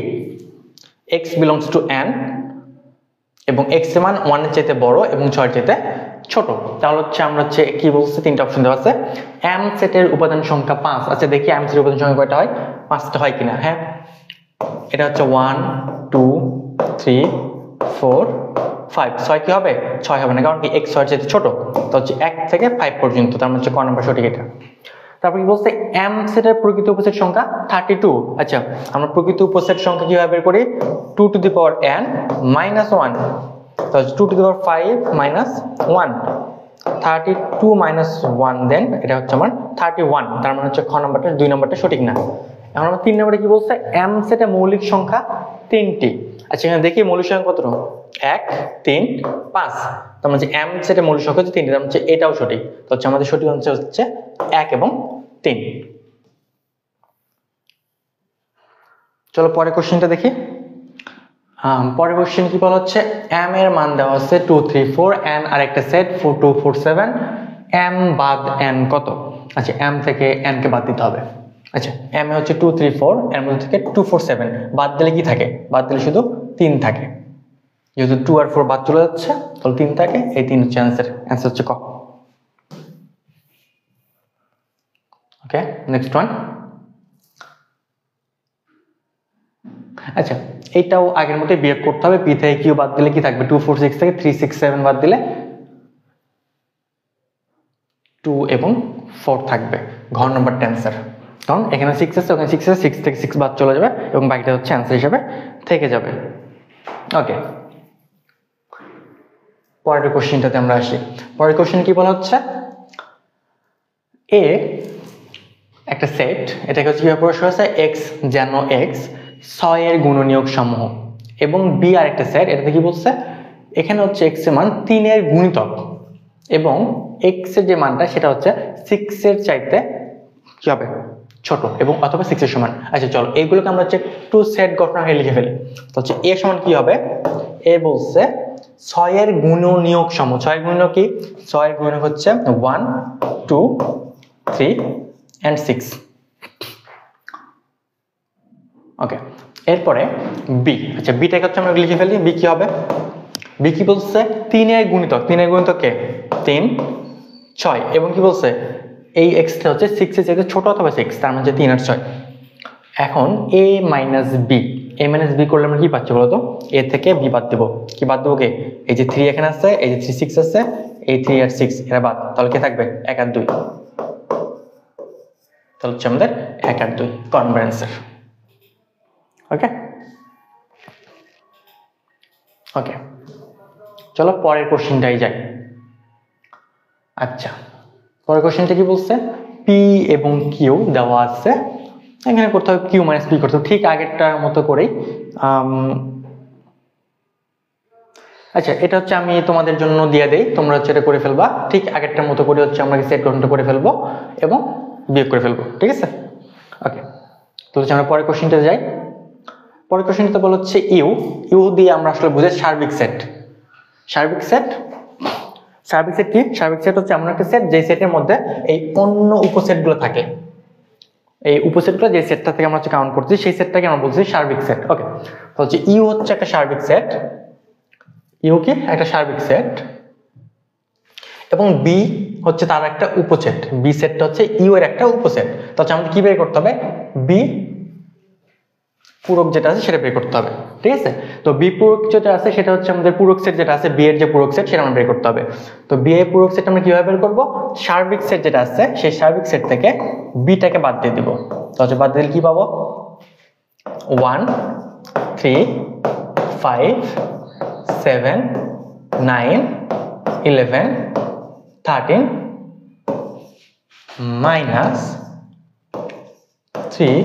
x belongs to n এবং x এর মান 1 এর চাইতে বড় এবং 6 এর চাইতে ছোট। তাহলে হচ্ছে আমরা হচ্ছে কি বলছে, তিনটা অপশন দেওয়া আছে। m সেটের উপাদান সংখ্যা 5। আচ্ছা দেখি m সেটের উপাদান সংখ্যা কয়টা হয়, 5টা হয় কিনা। হ্যাঁ, এটা হচ্ছে 1 2 3 4 5। 6 কি হবে, 6 হবে না, কারণ কি x 6 এর চাইতে ছোট। তো হচ্ছে 1 থেকে 5 পর্যন্ত, তার মানে হচ্ছে ক নাম্বার সঠিক এটা। তারপর কি বলছে, m সেটের প্রকৃত উপসেট সংখ্যা 32। আচ্ছা, আমরা প্রকৃত উপসেট সংখ্যা কিভাবে বের করি, 2 to the power n minus 1। তো 2 to the power 5 minus 1, 32 minus 1, দেন এটা হচ্ছে আমার 31। তার মানে হচ্ছে খ নাম্বারটা 2 নাম্বারটা সঠিক না। এখন আমরা 3 নাম্বারে কি বলছে, m সেটে মৌলিক সংখ্যা 3টি। আচ্ছা, এখানে দেখি মৌলিক সংখ্যা কত, 1 3 5। তার মানে m সেটে মৌলিক সংখ্যা হচ্ছে 3টি, তার মানে এটাও সঠিক। তো হচ্ছে আমাদের সঠিক আনসার হচ্ছে 1 এবং 3। চলো পরের কোশ্চেনটা দেখি। পরের কোশ্চেন কি বলা হচ্ছে, m এর মান দেওয়া আছে 2 3 4, n আর একটা সেট 4 2 4 7, m বাদ n কত। আচ্ছা, m থেকে n কে বাদ দিতে হবে। আচ্ছা, m এ হচ্ছে 2 3 4, এর মধ্যে থেকে 2 4 7 বাদ দিলে কি থাকে, বাদ দিলে শুধু 3 থাকে। যেহেতু 2 আর 4 বাদ চলে যাচ্ছে, তাহলে 3 থাকে, এই 3 হচ্ছে অ্যান্সার, অ্যান্সার হচ্ছে ক। ওকে, নেক্সট ওয়ান। আচ্ছা, এইটাও আগের মতোই বিয়োগ করতে হবে। পি থেকে কিউ বাদ দিলে কি থাকবে, 2 4 6 থেকে 3 6 7 বাদ দিলে 2 এবং 4 থাকবে, ঘর নাম্বারটা অ্যান্সার। কারণ এখানে 6 আছে, ওখানে 6 আছে, 6 থেকে 6 বাদ চলে যাবে এবং বাকিটা হচ্ছে অ্যান্সার হিসেবে থেকে যাবে। ওকে, পরের কোশ্চেনটাতে আমরা আসি। পরের কোশ্চেন কি বলা হচ্ছে, এ একটা সেট, এটাকে হচ্ছে কিভাবে প্রকাশ করা হয়, এক্স যেন এক্স 6 এর গুণনীয়ক সমূহ, এবং বি আর একটা সেট, এটাতে কি বলছে, এখানে হচ্ছে এক্স এর মান 3 এর গুণিতক এবং এক্স এর যে মানটা সেটা হচ্ছে 6 এর চাইতে কি হবে, ছোট এবং অথবা 6 এর সমান। আচ্ছা চলো এইগুলোকে আমরা হচ্ছে একটু সেট গঠন আগে লিখে ফেলি। তো হচ্ছে এ সমান কি হবে, এ বলছে 6 এর গুণনীয়ক সমূহ। 6 এর গুণনীয়ক কি, 6 এর গুণনীয়ক হচ্ছে 1 2 3 and 6। ওকে, এরপরে বি, আচ্ছা বিটাকে হচ্ছে আমরা লিখে ফেলি। বি কি হবে, বি কি বলছে, 3 এর গুণিতক, 3 এর গুণিতক কে 3 6 এবং কি বলছে এই এক্সটা হচ্ছে 6 এর চাইতে ছোট অথবা 6, তার মানে 3 আর 6। এখন এ মাইনাস বি, এ মাইনাস বি করলে আমরা কি পাচ্ছি বলতো, এ থেকে বি বাদ দেবো। কি বাদ দেবো, কে, এই যে 3 এখানে আছে, এই যে 3 6 আছে, এই 3 আর 6 এরা বাদ, তাহলে কি থাকবে 1 আর 2, তাহলে হচ্ছে আমাদের 1 আর 2 কনভার অ্যান্সার। ওকে ওকে, চলো পরের কোশ্চেনটাই যাই। আচ্ছা পরের কোশ্চেনটা কি বলছে, পি এবং কিউ দেওয়া আছে, এখানে করতে হবে কিউ মাইনাস পি করতে হবে, ঠিক আগেরটার মতো করেই। আচ্ছা এটা হচ্ছে আমি তোমাদের জন্য দিয়ে দেই, তোমরা হচ্ছে এটা করে ফেলবা, ঠিক আগেরটার মতো করে হচ্ছে আমরা সেট গঠনটা করে ফেলবো এবং বিয়োগ করে ফেলবো, ঠিক আছে। ওকে, তো হচ্ছে আমরা পরের কোশ্চেনটা যাই। পরের কোশ্চেনটা বলা হচ্ছে ইউ, ইউ দিয়ে আমরা আসলে বুঝাই সার্বিক সেট। সার্বিক সেট, সার্বিক সেট কি, সার্বিক সেট হচ্ছে এমন একটা সেট যে সেটের মধ্যে এই অন্য উপসেটগুলো থাকে, এই উপসেটগুলো যে সেটটা থেকে আমরা হচ্ছে কাউন্ট করছি সেই সেটটাকে আমরা বলছি সার্বিক সেট। ওকে, তো হচ্ছে ইউ হচ্ছে একটা সার্বিক সেট, ইউ কি একটা সার্বিক সেট, এবং বি হচ্ছে তার একটা উপসেট, বি সেটটা হচ্ছে ইউ এর একটা উপসেট। তো হচ্ছে আমাদের কি বের করতে হবে, বি পূরক যেটা আছে সেটা বের করতে হবে, ঠিক আছে। তো বি পূরক যেটা আছে সেটা হচ্ছে আমাদের পূরক সেট যেটা আছে, বি এর যে পূরক সেট সেটা আমরা বের করতে হবে। তো বি এর পূরক সেট আমরা কিভাবে বের করব, সার্বিক সেট যেটা আছে সেই সার্বিক সেট থেকে বিটাকে বাদ দিয়ে দিব। তো হচ্ছে বাদ দিলে কি পাবো, 1 3 5 7 9 11 13 minus 3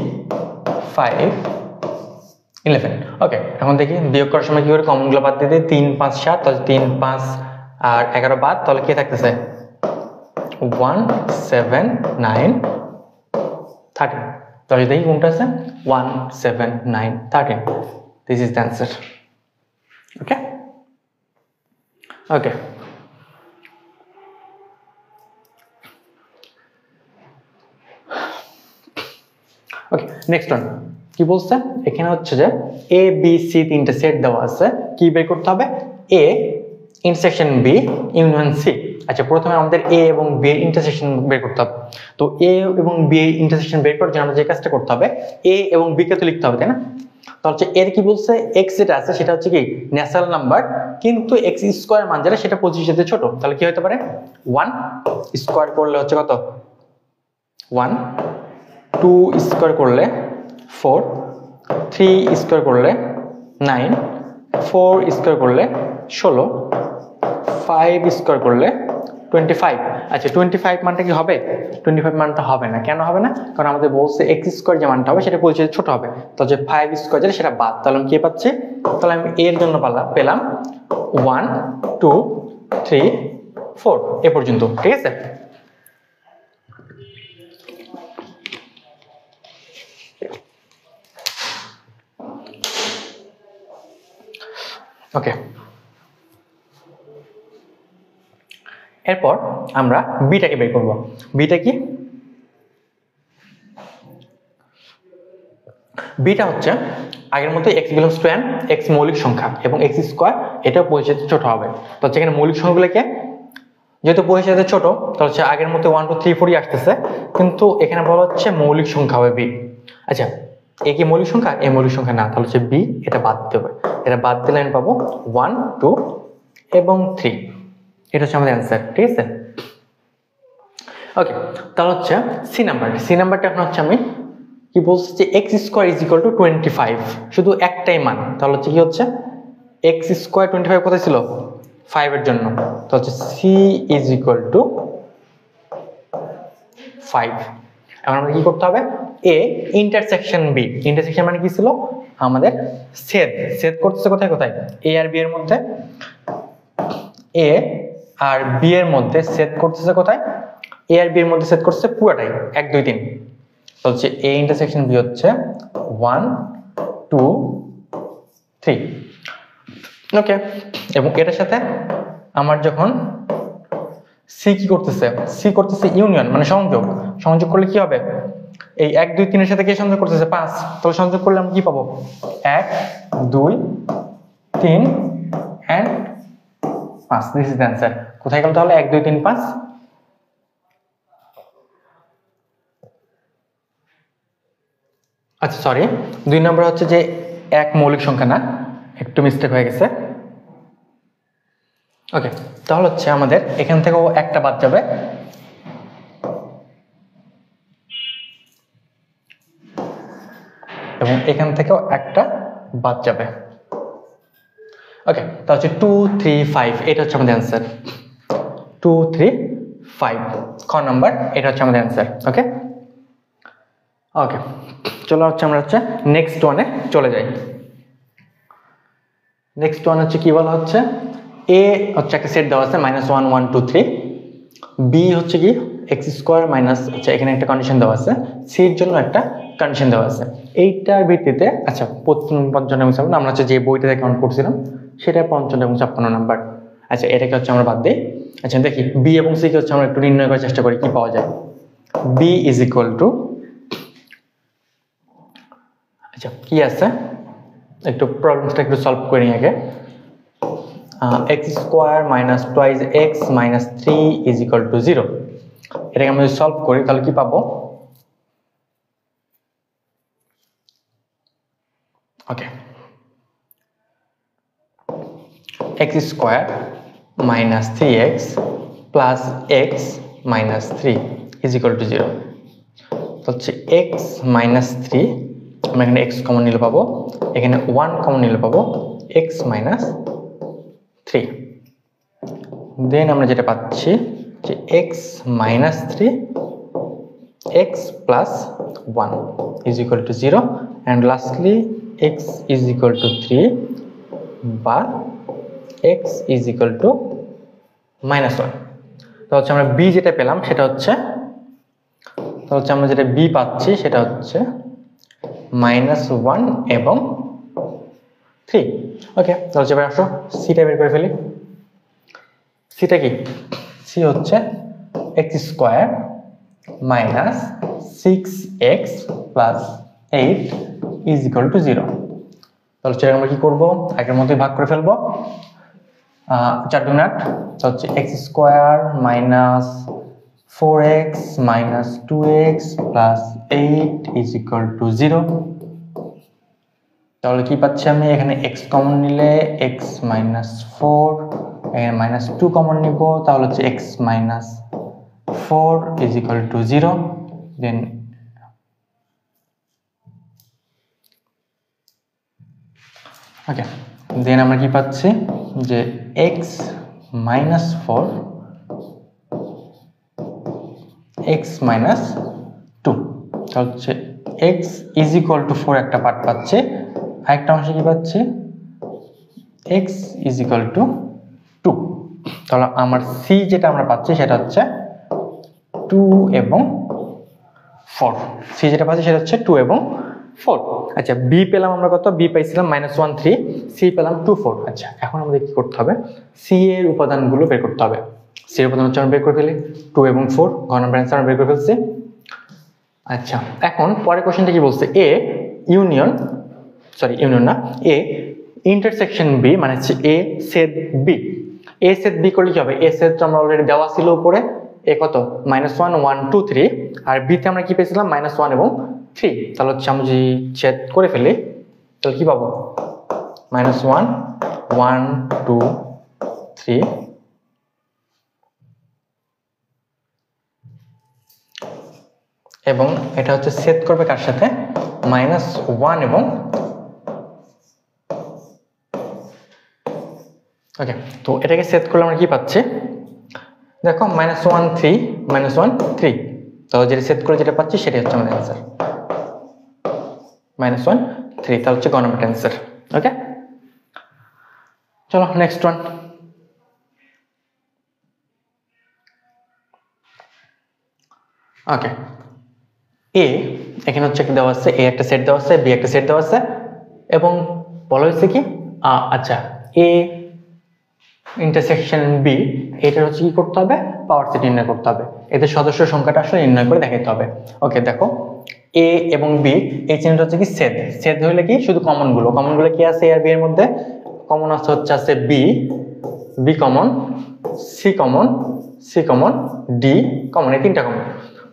5 11। ওকে, এখন দেখি বিয়োগ করার সময় কি করে কমন গুলো বাদ দিয়ে দিই, 3 5 7, তাহলে 3 5 আর 11 বাদ, তাহলে কি থাকতেছে 1 7 9 13। তাহলে দেখি কোনটা আছে, 1 7 9 13, this is the answer. Okay okay, okay next one কি বলছে, এখানে হচ্ছে যে এ বি সি তিনটা সেট দেওয়া আছে, কি বের করতে হবে, A intersection B union C. আচ্ছা প্রথমে আমাদের এ এবং বি এর ইন্টারসেকশন বের করতে হবে। তো এ এবং বি এর ইন্টারসেকশন বের করার জন্য আমরা যে কাজটা করতে হবে, এ এবং বি কে তো লিখতে হবে, তাই না। তো হচ্ছে এর কি বলছে, এক্স যেটা আছে সেটা হচ্ছে কি ন্যাচারাল নাম্বার, কিন্তু এক্স স্কোয়ার মান যেটা সেটা 25 এর ছোট, তাহলে কি হতে পারে 1 স্কোয়ার করলে হচ্ছে কত 1, 2 স্কোয়ার করলে 4, 3 স্কোয়ার করলে 9, 4 স্কোয়ার করলে 16, 5 স্কোয়ার করলে 25। আচ্ছা 25 মানটা কি হবে, 25 মানটা হবে না, কেন হবে না, কারণ আমাদের বলছে এক্স স্কোয়ার যে মানটা হবে সেটা পরিচয় ছোট হবে, তো যে 5 স্কোয়ার যেটা সেটা বাদ, তাহলে আমি কি পাচ্ছি, তাহলে আমি এর জন্য পেলাম 1 2 3 4 এ পর্যন্ত, ঠিক আছে। ওকে, এরপর আমরা বিটাকে বের করব। বিটা কি, বিটা হচ্ছে আগের মতো x belongs to n, x মৌলিক সংখ্যা এবং x স্কোয়ার এটাও পরিচয় ছোট হবে। তো হচ্ছে এখানে মৌলিক সংখ্যাগুলোকে যেহেতু পরিচয় ছোট, তাহলে হচ্ছে আগের মতো 1 2 3 4 আসতেছে, কিন্তু এখানে বলা হচ্ছে মৌলিক সংখ্যা হবে বি। আচ্ছা এ কি মৌলিক সংখ্যা, এ মৌলিক সংখ্যা না, তাহলে হচ্ছে বি, এটা বাদ দিতে হবে, এটা বাদ দিলে আমি পাবো 1 2 এবং 3, এটা হচ্ছে আমাদের অ্যান্সার, ঠিক আছে। ওকে, তাহলে হচ্ছে সি নাম্বার, সি নাম্বারটা এখন হচ্ছে আমি কি বলছে যে x square is equal two 25, শুধু একটাই মান, তাহলে হচ্ছে কি হচ্ছে এক্স স্কোয়ার 25 কোথায় ছিল 5 এর জন্য, তো হচ্ছে সি ইজ ইকুয়াল টু 5। এখন আমাদের কি করতে হবে, এ ইন্টারসেকশন বি, ইন্টারসেকশন মানে কি ছিল আমাদের ছেদ, ছেদ করতেছে কোথায় কোথায় এ আর বি এর মধ্যে, এ আর বি এর মধ্যে ছেদ করতেছে কোথায়, এ আর বি এর মধ্যে ছেদ করতেছে পুরোটাই 1 2 3, তো হচ্ছে এ ইন্টারসেকশন বি হচ্ছে 1 2 3, ওকে। এবং এটার সাথে আমার যখন সি কি করতেছে, সি করতেছে ইউনিয়ন মানে সংযোগ, সংযোগ করলে কি হবে, এই 1 2 3 এর সাথে কে সংযোগ করতেছে 5, তাহলে সংযোগ করলে আমরা কি পাবো 1 2 3 and 5, this is the answer. কোথায় গেল তাহলে 1 2 3 5, আচ্ছা সরি 2 নম্বর হচ্ছে যে এক মৌলিক সংখ্যা না, একটু মিস্টেক হয়ে গেছে, ওকে। তাহলে হচ্ছে আমাদের এখান থেকেও একটা বাদ যাবে, এবং এখান থেকেও একটা বাদ যাবে, ওকে। তাহলে হচ্ছে 2 3 5, এটা হচ্ছে আমাদের অ্যান্সার 2 3 5, খ নাম্বার, এটা হচ্ছে আমাদের অ্যান্সার, ওকে ওকে। চলো হচ্ছে আমরা হচ্ছে নেক্সট ওয়ানে চলে যাই। নেক্সট ওয়ান হচ্ছে কি বলা হচ্ছে, এ হচ্ছে একটা সেট দেওয়া আছে -1 1 2 3, বি হচ্ছে কি এক্স স্কোয়ার মাইনাস, আচ্ছা এখানে একটা কন্ডিশন দেওয়া আছে, সি এর জন্য একটা কন্ডিশন দেওয়া আছে, এইটার ভিত্তিতে আচ্ছা 55 এবং 56 আমরা হচ্ছে যে বইটা থেকে কাউন্ট করছিলাম সেটা 55 এবং 56 নাম্বার, আচ্ছা এটাকে হচ্ছে আমরা বাদ দিই। আচ্ছা দেখি বি এবং সি কে হচ্ছে আমরা একটু নির্ণয় করার চেষ্টা করি কি পাওয়া যায়। বি ইজ ইকুয়াল টু, আচ্ছা কি আছে একটু প্রবলেমসটা একটু সলভ করি আগে, x square minus twice x minus 3 is equal to 0, এটাকে আমরা যদি সলভ করি তাহলে কি পাবো, okay x square minus 3x plus x minus 3 is equal to 0, তো হচ্ছে এক্স মাইনাস 3, আমরা এখানে এক্স কমন নিলে পাবো, এখানে 1 কমন নিলে পাবো এক্স মাইনাস 3, দেন আমরা যেটা পাচ্ছি যে x minus 3 x plus 1 is equal to 0, and lastly x is equal to 3 বা এক্স ইজ ইকুয়াল টু -1। তো হচ্ছে আমরা বি যেটা পেলাম সেটা হচ্ছে, তো হচ্ছে আমরা যেটা বি পাচ্ছি সেটা হচ্ছে -1 এবং 3, ওকে। তাহলে এবার আসো সিটা বের করে ফেলি, সিটা কি, সি হচ্ছে x square minus 6x plus 8 is equal to 0, তাহলে সেটা আমরা কি করবো আগের মতোই ভাগ করে ফেলবো, 4 2 8, তো হচ্ছে x square minus 4x minus 2x plus 8 is equal to 0, তাহলে কি পাচ্ছি আমি এখানে x কমন নিলে x মাইনাস 4, এখানে মাইনাস 2 কমন নিব তাহলে হচ্ছে x minus 4 is equal to 0, দেন ওকে, দেন আমরা কি পাচ্ছি যে x মাইনাস 4 x মাইনাস 2, তাহলে হচ্ছে x ইজ ইকুয়াল টু 4 একটা পার্ট পাচ্ছে, আরেকটা অংশে কি পাচ্ছি x ইজ ইকুয়াল টু 2, তাহলে আমার সি যেটা আমরা পাচ্ছি সেটা হচ্ছে 2 এবং 4, সি যেটা পাচ্ছি সেটা হচ্ছে 2 এবং 4। আচ্ছা বি পেলাম আমরা কত, বি পাইছিলাম -1 3, সি পেলাম 2 4। আচ্ছা এখন আমাদের কি করতে হবে, সি এর উপাদানগুলো বের করতে হবে, সি এর উপাদান হচ্ছে আমরা বের করে ফেলি 2 এবং 4, ঘ নম্বর অ্যান্সার আমরা বের করে ফেলছি। আচ্ছা এখন পরের কোশ্চেনটা কি বলছে, এ ইউনিয়ন, সরি ইউনিয়ন না, এ ইন্টারসেকশন বি মানে হচ্ছে এ ছেদ বি, এ ছেদ বি করলে কি হবে, এ ছেদ তো আমরা অলরেডি দেওয়া ছিল উপরে, এ কত -1 1 2 3, আর বিতে আমরা কি পেয়েছিলাম -1 এবং 3, তাহলে হচ্ছে আমরা যদি ছেদ করে ফেলি তাহলে কি পাবো -1 1 2 3, এবং এটা হচ্ছে সেট করবে কার সাথে, -1 এবং ওকে। তো এটাকে সেট করলে আমরা কি পাচ্ছি, দেখো -1 3 -1 3, তাহলে যেটা সেট করে যেটা পাচ্ছি সেটাই হচ্ছে আমাদের অ্যান্সার, -1 3, তাহলে হচ্ছে গ নাম্বার অ্যান্সার। ওকে, চলো নেক্সট ওয়ান। ওকে, এ এখানে হচ্ছে একটা দেওয়া আছে, এ একটা সেট দেওয়া আছে, বি একটা সেট দেওয়া আছে, এবং বলা হয়েছে কি আচ্ছা এ ইন্টারসেকশন বি, এটার হচ্ছে কি করতে হবে, পাওয়ার সেট নির্ণয় করতে হবে, এদের সদস্য সংখ্যাটা আসলে নির্ণয় করে দেখাতে হবে। ওকে, দেখো এ এবং বি এই চিহ্নটা হচ্ছে কি সেট, সেট হইলে কি শুধু কমন গুলো কি আছে এ আর বি এর মধ্যে, কমন আছে B, B common, C common, C common, D common, এই তিনটা কমন।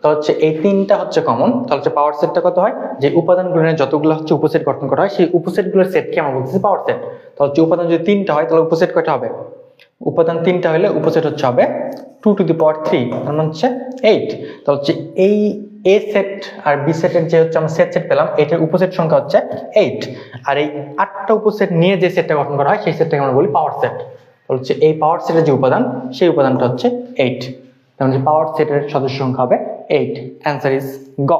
তো হচ্ছে এই তিনটা হচ্ছে কমন, তাহলে হচ্ছে পাওয়ার সেটটা কত হয়, যে উপাদানগুলো নিয়ে যতগুলো হচ্ছে উপসেট গঠন করা হয় সেই উপসেটগুলোর সেটকে আমরা বলতেছি পাওয়ার সেট। তাহলে হচ্ছে উপাদান যদি তিনটা হয় তাহলে উপসেট কয়টা হবে, উপাদান তিনটা হলে উপসেট হচ্ছে হবে 2 টু দি পাওয়ার 3, তার মানে হচ্ছে 8। তাহলে হচ্ছে এই এ সেট আর বি সেটের যে হচ্ছে আমরা সেট পেলাম, এটার উপসেট সংখ্যা হচ্ছে 8, আর এই 8টা উপসেট নিয়ে যে সেটটা গঠন করা হয় সেই সেটটাকে আমরা বলি পাওয়ার সেট। তাহলে হচ্ছে এই পাওয়ার সেটের যে উপাদান সেই উপাদানটা হচ্ছে 8, তার মানে পাওয়ার সেটের সদস্য সংখ্যা হবে 8, অ্যান্সার ইজ গ।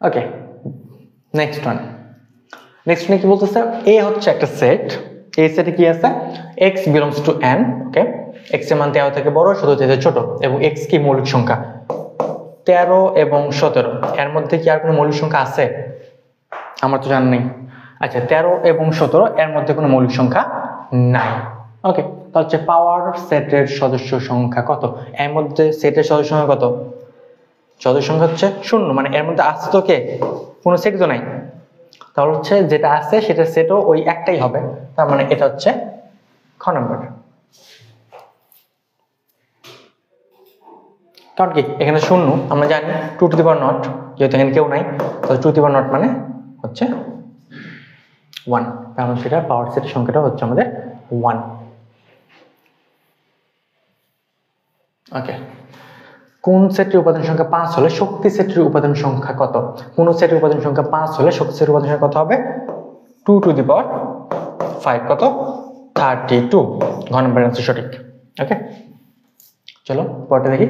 ওকে, নেক্সট ওয়ান। নেক্সট কি বলতেছে, এ হচ্ছে একটা সেট, এই সেটে কি আছে, x belongs to n, okay, x এর মান 13 থেকে বড়, 17 থেকে ছোট, এবং x কি মৌলিক সংখ্যা 13 এবং 17, এর মধ্যে কি আর কোনো মৌলিক সংখ্যা আছে, আমার তো জানা নেই। আচ্ছা 13 এবং 17 এর মধ্যে কোনো মৌলিক সংখ্যা নাই। ওকে, তাহলে হচ্ছে পাওয়ার সেটের সদস্য সংখ্যা কত, এর মধ্যে সেটের সদস্য সংখ্যা কত, সদস্য সংখ্যা হচ্ছে 0, মানে এর মধ্যে আছে তো কে, কোনো সেট তো নাই, তাহলে হচ্ছে যেটা আছে সেটা সেটও ওই একটাই হবে, তার মানে এটা হচ্ছে খ নাম্বার। কারণ কি এখানে 0 আমরা জানি 2 টু দি পাওয়ার নট, যেহেতু এখানে কেউ নাই তাহলে 2 টু দি পাওয়ার নট মানে হচ্ছে 1, কারণ সেটা পাওয়ার সেটের সংখ্যাটা হচ্ছে আমাদের 1। ওকে, কোন সেটের উপাদান সংখ্যা 5 হলে শক্তি সেটের উপাদান সংখ্যা কত, কোন সেটের উপাদান সংখ্যা 5 হলে শক্তি সেটের উপাদান সংখ্যা কত হবে, 2 টু দি পাওয়ার 5, কত 32, ঘ নম্বর অ্যান্সার সঠিক। ওকে, চলো পরেরটা দেখি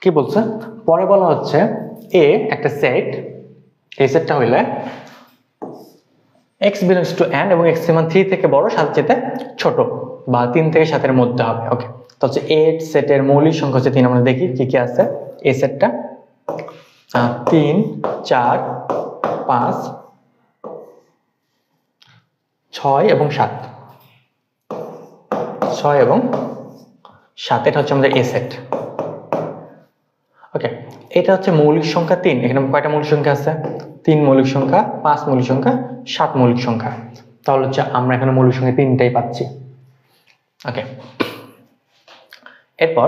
কি বলছে। পরে বলা হচ্ছে এ একটা সেট, এই সেটটা হইলে x বিলংস টু n এবং x এর মান 3 থেকে বড়, 7 চেয়ে ছোট, বা 3 থেকে 7 এর মধ্যে হবে। ওকে, তো হচ্ছে এ সেটের মৌলিক সংখ্যা হচ্ছে 3, আমরা দেখি কি কি আছে এই সেটটা, 3 4 5 6 এবং 7, 6 এবং 7, এটা হচ্ছে আমাদের এ সেট। ওকে, এটা হচ্ছে মৌলিক সংখ্যা 3, এখানে কয়টা মৌলিক সংখ্যা আছে, 3 মৌলিক সংখ্যা, 5 মৌলিক সংখ্যা, 7 মৌলিক সংখ্যা, তাহলে হচ্ছে আমরা এখানে মৌলিক সংখ্যা 3টাই পাচ্ছি। ওকে, এরপর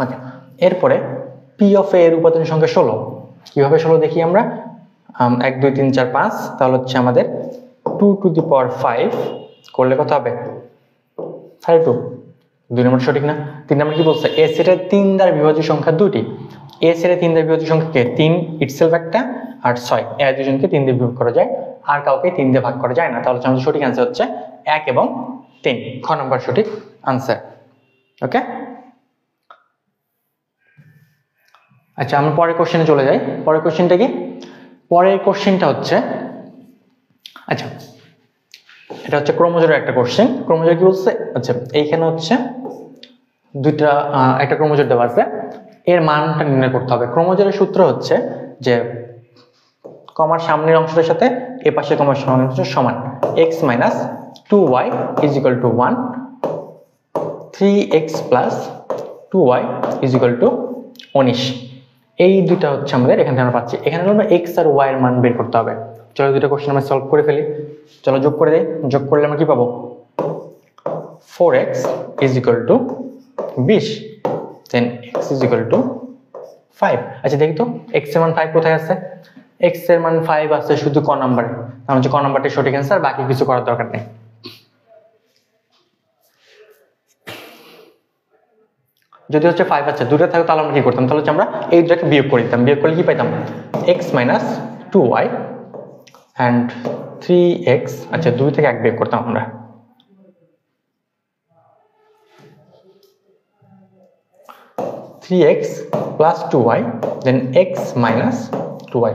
ওকে এরপরে পি অফ এ এর উপাদান সংখ্যা 16, কিভাবে 16 দেখি আমরা, 1 2 3 4 5, তাহলে হচ্ছে আমাদের 2 টু দি পাওয়ার 5 করলে কত হবে, 32, 2 নম্বর সঠিক না। 3 নম্বর কি বলছে, এ সেটের 3 দ্বারা বিভাজ্য সংখ্যা দুটি, এ সেটের 3 দ্বারা বিভাজ্য সংখ্যা কে, 3 ইটসেলফ একটা, আর 6, এর দুজনকে 3 দিয়ে বিভাগ করা যায়, আর কাউকে 3 দিয়ে ভাগ করা যায় না, তাহলে আমাদের সঠিক অ্যান্সার হচ্ছে 1 এবং 3, খ নম্বর সঠিক আনসার। ওকে, আচ্ছা আমরা পরের কোশ্চেনে চলে যাই। পরের কোশ্চেনটা কি, পরের কোশ্চেনটা হচ্ছে, আচ্ছা এটা হচ্ছে ক্রোমোজোমের একটা কোশ্চেন। ক্রোমোজোম কি বলছে, আচ্ছা এইখানে হচ্ছে দুইটা একটা ক্রোমোজোম দেওয়া আছে, এর মানটা নির্ণয় করতে হবে। ক্রোমোজোমের সূত্র হচ্ছে যে কমার সামনের অংশটার সাথে এ পাশে কমার সামনের অংশ সমান, x minus 2y is equal two 1, 3x plus 2y is equal two 19, এই দুইটা হচ্ছে আমাদের এখান থেকে আমরা পাচ্ছি। এখানে আমরা x আর y এর মান বের করতে হবে। চলো দুটো কোশ্চেন আমরা সলভ করে ফেলি, চলো যোগ করে দেই। যোগ করলে আমরা কি পাবো, 4x is equal to 20, then x is equal to 5। আচ্ছা দেখি তো x এর মান 5 কোথায় আছে, x এর মান 5 আছে শুধু ক নাম্বারে, তার মানে ক নাম্বারটা সঠিক অ্যান্সার, বাকি কিছু করার দরকার নেই। যদি হচ্ছে 5 আছে দুটো থাকে তাহলে আমরা কি করতাম, তাহলে হচ্ছে আমরা এই দুটাকে বিয়োগ করে দিতাম, বিয়োগ করলে কি পাইতাম x minus 2y and 3x, আচ্ছা 2 থেকে 1 বিয়োগ করতাম আমরা, x প্লাস 2y দেন x মাইনাস 2y,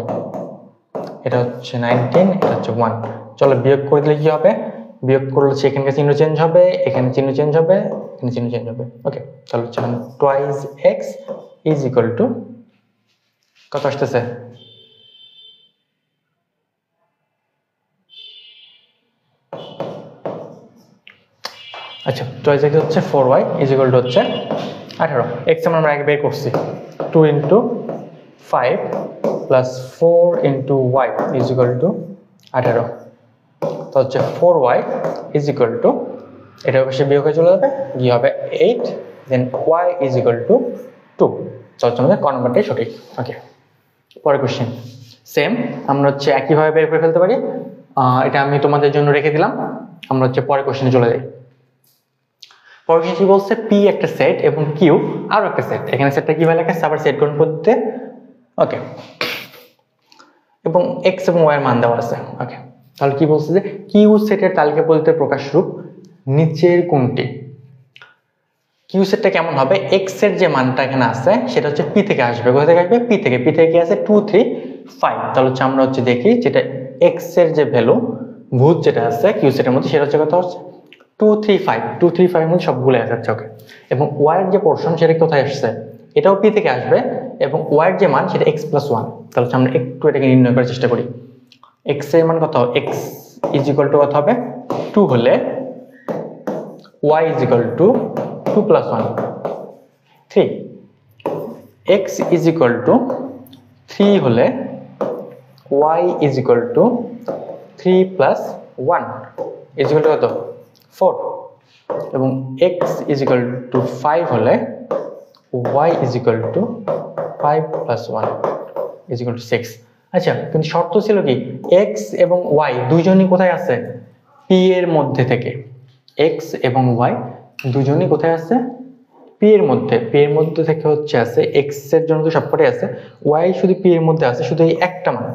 এটা হচ্ছে 19, এটা হচ্ছে 1। চলো বিয়োগ করে দিলে কি হবে, বিয়োগ করলে হচ্ছে এখানকার চিহ্ন চেঞ্জ হবে, এখানে চিহ্ন চেঞ্জ হবে, এখানে চিহ্ন চেঞ্জ হবে। ওকে চলো চলো, twice x is equal two কত আসতেছে, আচ্ছা টুয়াইস x হচ্ছে 4y ইজ ইকুয়াল টু হচ্ছে 18। x আমরা আগে বের করছি 2 into 5 plus 4 into y is equal two 18, তো হচ্ছে 4y ইজ ইকুয়াল টু, এটা অবশ্যই বিয়োগ হয়ে চলে যাবে, কি হবে 8, দেন y ইজ ইকুয়াল টু 2। চলো আমাদের ক নম্বরটাই সঠিক। ওকে পরের কোশ্চেন সেম, আমরা হচ্ছে একইভাবে বের করে ফেলতে পারি, এটা আমি তোমাদের জন্য রেখে দিলাম। আমরা হচ্ছে পরের কোশ্চেনে চলে যাই। পরের কোশ্চেন কি বলছে, p একটা সেট এবং q আরো একটা সেট, এখানে সেটটা কিভাবে লেখা আছে আবার সেট গ্রহণ করতে। ওকে এবং x এবং y এর মান দেওয়া আছে। ওকে তাহলে কি বলছে যে কিউ সেটের তালিকা পদ্ধতিতে প্রকাশ রূপ নিচের কোনটি। কিউ সেটটা কেমন হবে, x এর যে মানটা এখানে আছে সেটা হচ্ছে p থেকে আসবে, কোথা থেকে আসবে p থেকে, p থেকে কি আছে 2 3 5, তাহলে হচ্ছে আমরা হচ্ছে দেখি যেটা x এর যে ভ্যালু ভূত যেটা আছে কিউ সেটের মধ্যে সেটা হচ্ছে কত হচ্ছে 2 3 5, 2 3 5 এর মধ্যে সবগুলো আছে। ওকে এবং y এর যে পোরশন সেটা কোথায় আসছে, এটাও p থেকে আসবে এবং y এর যে মান সেটা x + 1, তাহলে আমরা একটু এটাকে নির্ণয় করার চেষ্টা করি। x এর মান কত, x ইজ ইকুয়াল টু কত হবে 2 হলে y is equal to 2 + 1 3, x is equal to 3 হলে y is equal to 3 + 1 is equal two কত 4, এবং x ইজ ইকুয়াল টু 5 হলে y is equal to 5 + 1 is equal two 6। আচ্ছা কিন্তু শর্ত ছিল কি x এবং y দুইজনই কোথায় আছে, p এর মধ্যে থেকে, x এবং y দুজনই কোথায় আছে p এর মধ্যে, p এর মধ্যে থেকে হচ্ছে আছে x এর জন্য তো সবকটাই আছে, y শুধু p এর মধ্যে আছে শুধু এই একটা মান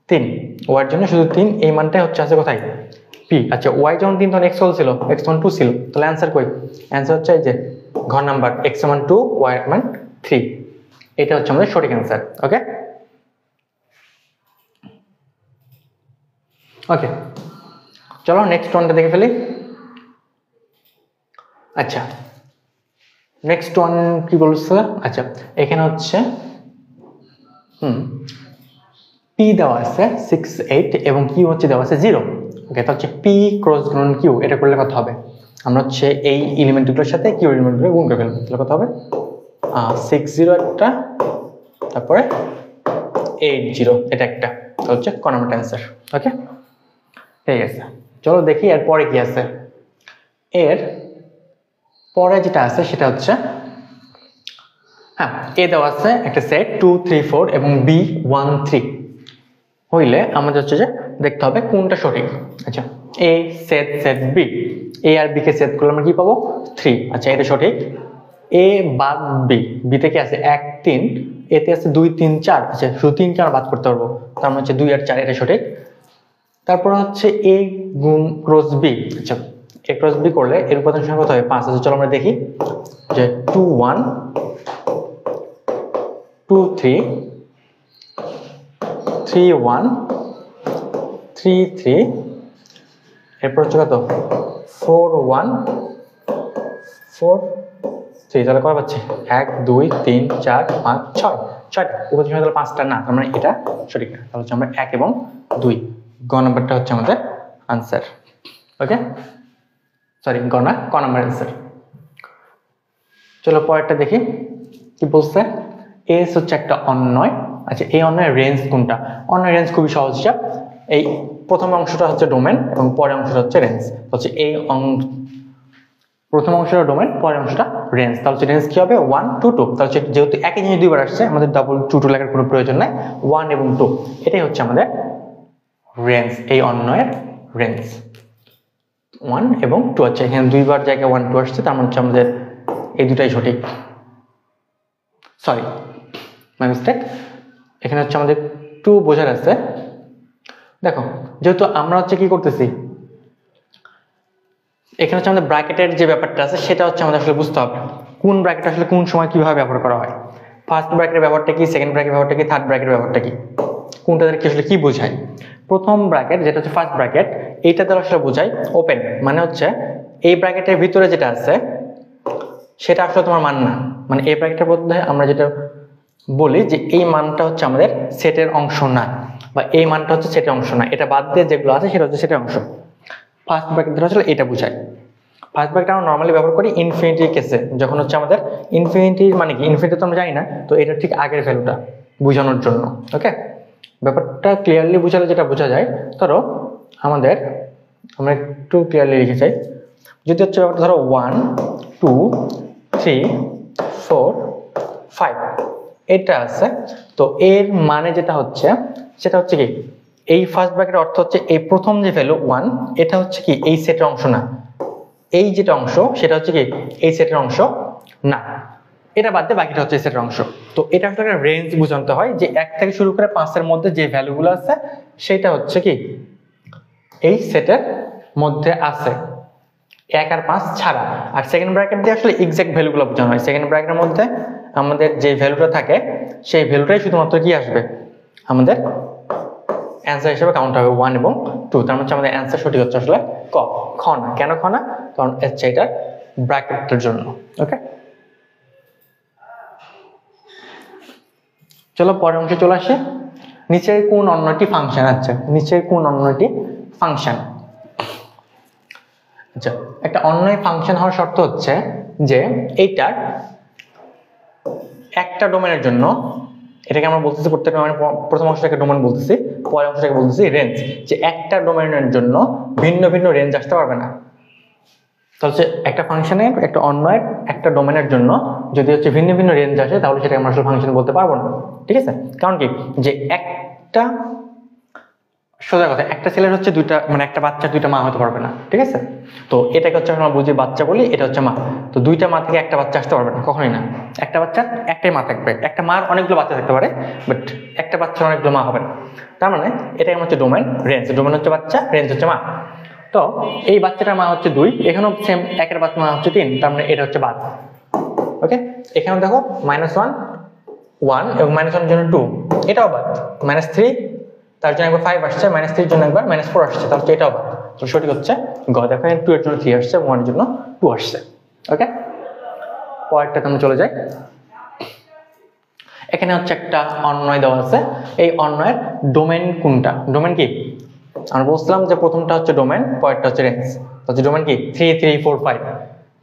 3, y এর জন্য শুধু 3, এই মানটাই হচ্ছে আছে কোথায় p। আচ্ছা y যখন 3 তখন x ছিল, x মান 2 ছিল, তাহলে অ্যানসার কই, অ্যানসার হচ্ছে এই যে ঘ নাম্বার x মান 2 y মান 3, এটা হচ্ছে আমাদের সঠিক অ্যানসার। ওকে ওকে চলো নেক্সট ওয়ানটা দেখে ফেলি। আচ্ছা নেক্সট ওয়ান কি বলছে, আচ্ছা এখানে হচ্ছে p দেওয়া আছে 6 8 এবং q হচ্ছে দেওয়া আছে 0। ওকে তাহলে হচ্ছে p ক্রস গুণন q, এটা করলে কত হবে, আমরা হচ্ছে এই এলিমেন্টগুলোর সাথে q এলিমেন্টগুলো গুণ করে ফেলবো, তাহলে কত হবে 6 0 একটা, তারপরে 8 0 এটা একটা, তাহলে হচ্ছে ক নাম্বার অ্যানসার। ওকে ঠিক আছে চলো দেখি এর পরে কি আছে। এর পরে যেটা আছে সেটা হচ্ছে হ্যাঁ এ দেওয়া আছে একটা সেট 2 3 4 এবং b 1 3 হইলে আমাদের হচ্ছে যে দেখতে হবে কোনটা সঠিক। আচ্ছা a set set b, a আর b কে সেট করলে আমরা কি পাবো 3, আচ্ছা এটা সঠিক। a বাদ b, b তে কি আছে 1 3, a তে আছে 2 3 4, আচ্ছা শুধু 3 কে আমরা বাদ করতে পারবো, তার মানে হচ্ছে 2 আর 4 এটা সঠিক। তারপর হচ্ছে a গুণ ক্রস b, আচ্ছা a ক্রস b করলে এর উপাদান সংখ্যা কত হবে 5, আচ্ছা চলো আমরা দেখি যে 2 1 2 3 3 1 3 3, এরপর হচ্ছে কত 4 1 4 3, তাহলে কয় পাচ্ছি 1 2 3 4 5 6, 6টা উপাদান সংখ্যা তাহলে 5টা না, তার মানে এটা সঠিক না, তাহলে হচ্ছে আমরা 1 এবং 2 গ নাম্বারটা হচ্ছে আমাদের আনসার। ওকে সরি গ না ক নাম্বার আনসার। চলো পরেরটা দেখি কি বলছে, এস হচ্ছে একটা অন্বয়। আচ্ছা এই অন্বয়ের রেঞ্জ কোনটা, অন্বয়ের রেঞ্জ খুবই সহজ হিসাব, এই প্রথম অংশটা হচ্ছে ডোমেন এবং পরের অংশটা হচ্ছে রেঞ্জ, হচ্ছে এই প্রথম অংশটা ডোমেন পরের অংশটা রেঞ্জ, তাহলে হচ্ছে রেঞ্জ কি হবে 1 2 2, তাহলে যেহেতু একই জিনিস দুইবার আসছে আমাদের ডাবল 2 2 লেখার কোনো প্রয়োজন নাই, 1 এবং 2 এটাই হচ্ছে আমাদের রেঞ্জ, এই অন্বয়ের রেঞ্জ 1 এবং 2। আচ্ছা এখানে দুইবার জায়গায় 1 2 আসছে, তার মানে হচ্ছে আমাদের এই দুটাই সঠিক। সরি মাই মিস্টেক, এখানে হচ্ছে আমাদের 2 বোঝার আছে। দেখো যেহেতু আমরা হচ্ছে কি করতেছি, এখানে হচ্ছে আমাদের ব্র্যাকেটের যে ব্যাপারটা আছে সেটা হচ্ছে আমাদের আসলে বুঝতে হবে কোন ব্র্যাকেট আসলে কোন সময় কিভাবে ব্যবহার করা হয়। ফার্স্ট ব্র্যাকেটের ব্যাপারটা কি, সেকেন্ড ব্র্যাকেটের ব্যাপারটা কি, থার্ড ব্র্যাকেটের ব্যাপারটা কি, কোনটা কি আসলে কি বোঝায়। প্রথম ব্র্যাকেট যেটা হচ্ছে ফার্স্ট ব্র্যাকেট, এইটা দ্বারা আসলে বোঝায় ওপেন, মানে হচ্ছে এই ব্র্যাকেটের ভিতরে যেটা আছে সেটা আসলে তোমার মান না। মানে এই ব্র্যাকেটের মধ্যে আমরা যেটা বলি যে এই মানটা হচ্ছে আমাদের সেটের অংশ না, বা এই মানটা হচ্ছে সেটের অংশ না, এটা বাদ দিয়ে যেগুলো আছে সেটা হচ্ছে সেটের অংশ। ফার্স্ট ব্র্যাকেট দ্বারা আসলে এটা বোঝায়। ফার্স্ট ব্র্যাকেট আমরা নর্মালি ব্যবহার করি ইনফিনিটির কেসে, যখন হচ্ছে আমাদের ইনফিনিটির মানে কি, ইনফিনিটি তো আমরা জানি না, তো এটা ঠিক আগের ভ্যালুটা বোঝানোর জন্য। ওকে, ব্যাপারটা ক্লিয়ারলি বোঝালে যেটা বোঝা যায়, ধরো আমাদের আমরা একটু ক্লিয়ারলি লিখে চাই, যদি হচ্ছে ব্যাপারটা ধরো 1 2 3 4 5 এটা আছে, তো এর মানে যেটা হচ্ছে সেটা হচ্ছে কি, এই ফার্স্ট ব্র্যাকেটের অর্থ হচ্ছে এই প্রথম যে ভ্যালু 1 এটা হচ্ছে কি এই সেটের অংশ না, এই যেটা অংশ সেটা হচ্ছে কি এই সেটের অংশ না, এটা বাদ দিয়ে বাকিটা হচ্ছে এই সেটের অংশ। তো এটা একটা রেঞ্জ বোঝাতে হয় যে 1 থেকে শুরু করে 5 এর মধ্যে যে ভ্যালুগুলো আছে সেটা হচ্ছে কি এই সেটের মধ্যে আছে, 1 আর 5 ছাড়া। আর সেকেন্ড ব্র্যাকেট দিয়ে আসলে এক্সাক্ট ভ্যালুগুলো বোঝানো হয়। সেকেন্ড ব্র্যাকেটের মধ্যে আমাদের যে ভ্যালুটা থাকে সেই ভ্যালুটাই শুধুমাত্র কি আসবে, আমাদের অ্যান্সার হিসেবে কাউন্ট হবে 1 এবং 2। তার মানে আমাদের অ্যান্সার সঠিক হচ্ছে আসলে ক, খ না। কেন খ না? কারণ হচ্ছে এটার ব্র্যাকেটের জন্য। ওকে, চলো পরের অংশে চলে আসে। নিচের কোন অন্যটি ফাংশন, আচ্ছা নিচের কোন অন্যটি ফাংশন। আচ্ছা, একটা অন্যয় ফাংশন হওয়ার শর্ত হচ্ছে যে এইটার একটা ডোমেনের জন্য, এটাকে আমরা বলতেছি প্রত্যেকটা ডোমেন, প্রথম অংশটাকে ডোমেন বলতেছি, পরের অংশটাকে বলতেছি রেঞ্জ, যে একটা ডোমেনের জন্য ভিন্ন ভিন্ন রেঞ্জ আসতে পারবে না। তাহলে একটা ফাংশনের একটা অন্যয়ের একটা ডোমেনের জন্য যদি হচ্ছে ভিন্ন ভিন্ন রেঞ্জ আসে তাহলে সেটাকে আমরা আসলে ফাংশন বলতে পারবো না। ঠিক আছে, কারণ কি যে একটা সোজা কথা, একটা ছেলের হচ্ছে দুইটা মানে একটা বাচ্চার দুইটা মা হতে পারবে না। ঠিক আছে, তো এটাকে হচ্ছে আমরা বুঝি বাচ্চা বলি, এটা হচ্ছে মা। তো দুইটা মা থেকে একটা বাচ্চা আসতে পারবে না, কখনোই না। একটা বাচ্চার একটাই মা থাকবে, একটা মার অনেকগুলো বাচ্চা থাকতে পারে, বাট একটা বাচ্চার অনেকগুলো মা হবে না। তার মানে এটাই হচ্ছে ডোমেন, রেঞ্জ। ডোমেন হচ্ছে বাচ্চা, রেঞ্জ হচ্ছে মা। তো এই বাচ্চাটার মা হচ্ছে 2, এখানেও সেম, একের বাচ্চা মা হচ্ছে 3, তার মানে এটা হচ্ছে বাদ। ওকে, এখানে দেখো -1 1 এবং -1 এর জন্য 2, এটাও বাদ। -3 তার জন্য একবার 5 আসছে, -3 এর জন্য একবার -4 আসছে, তাহলে এটাও বাদ। তো সঠিক হচ্ছে গ। দেখো 2 এর জন্য 3 আসছে, 1 এর জন্য 2 আসছে। ওকে, পরেরটাতে আমরা চলে যাই। এখানে হচ্ছে একটা অন্যয় দেওয়া আছে, এই অন্যয়ের ডোমেন কোনটা, ডোমেন কি আমরা বলছিলাম যে প্রথমটা হচ্ছে ডোমেন, পরেরটা হচ্ছে রেঞ্জ। হচ্ছে ডোমেন কি 3 3 4 5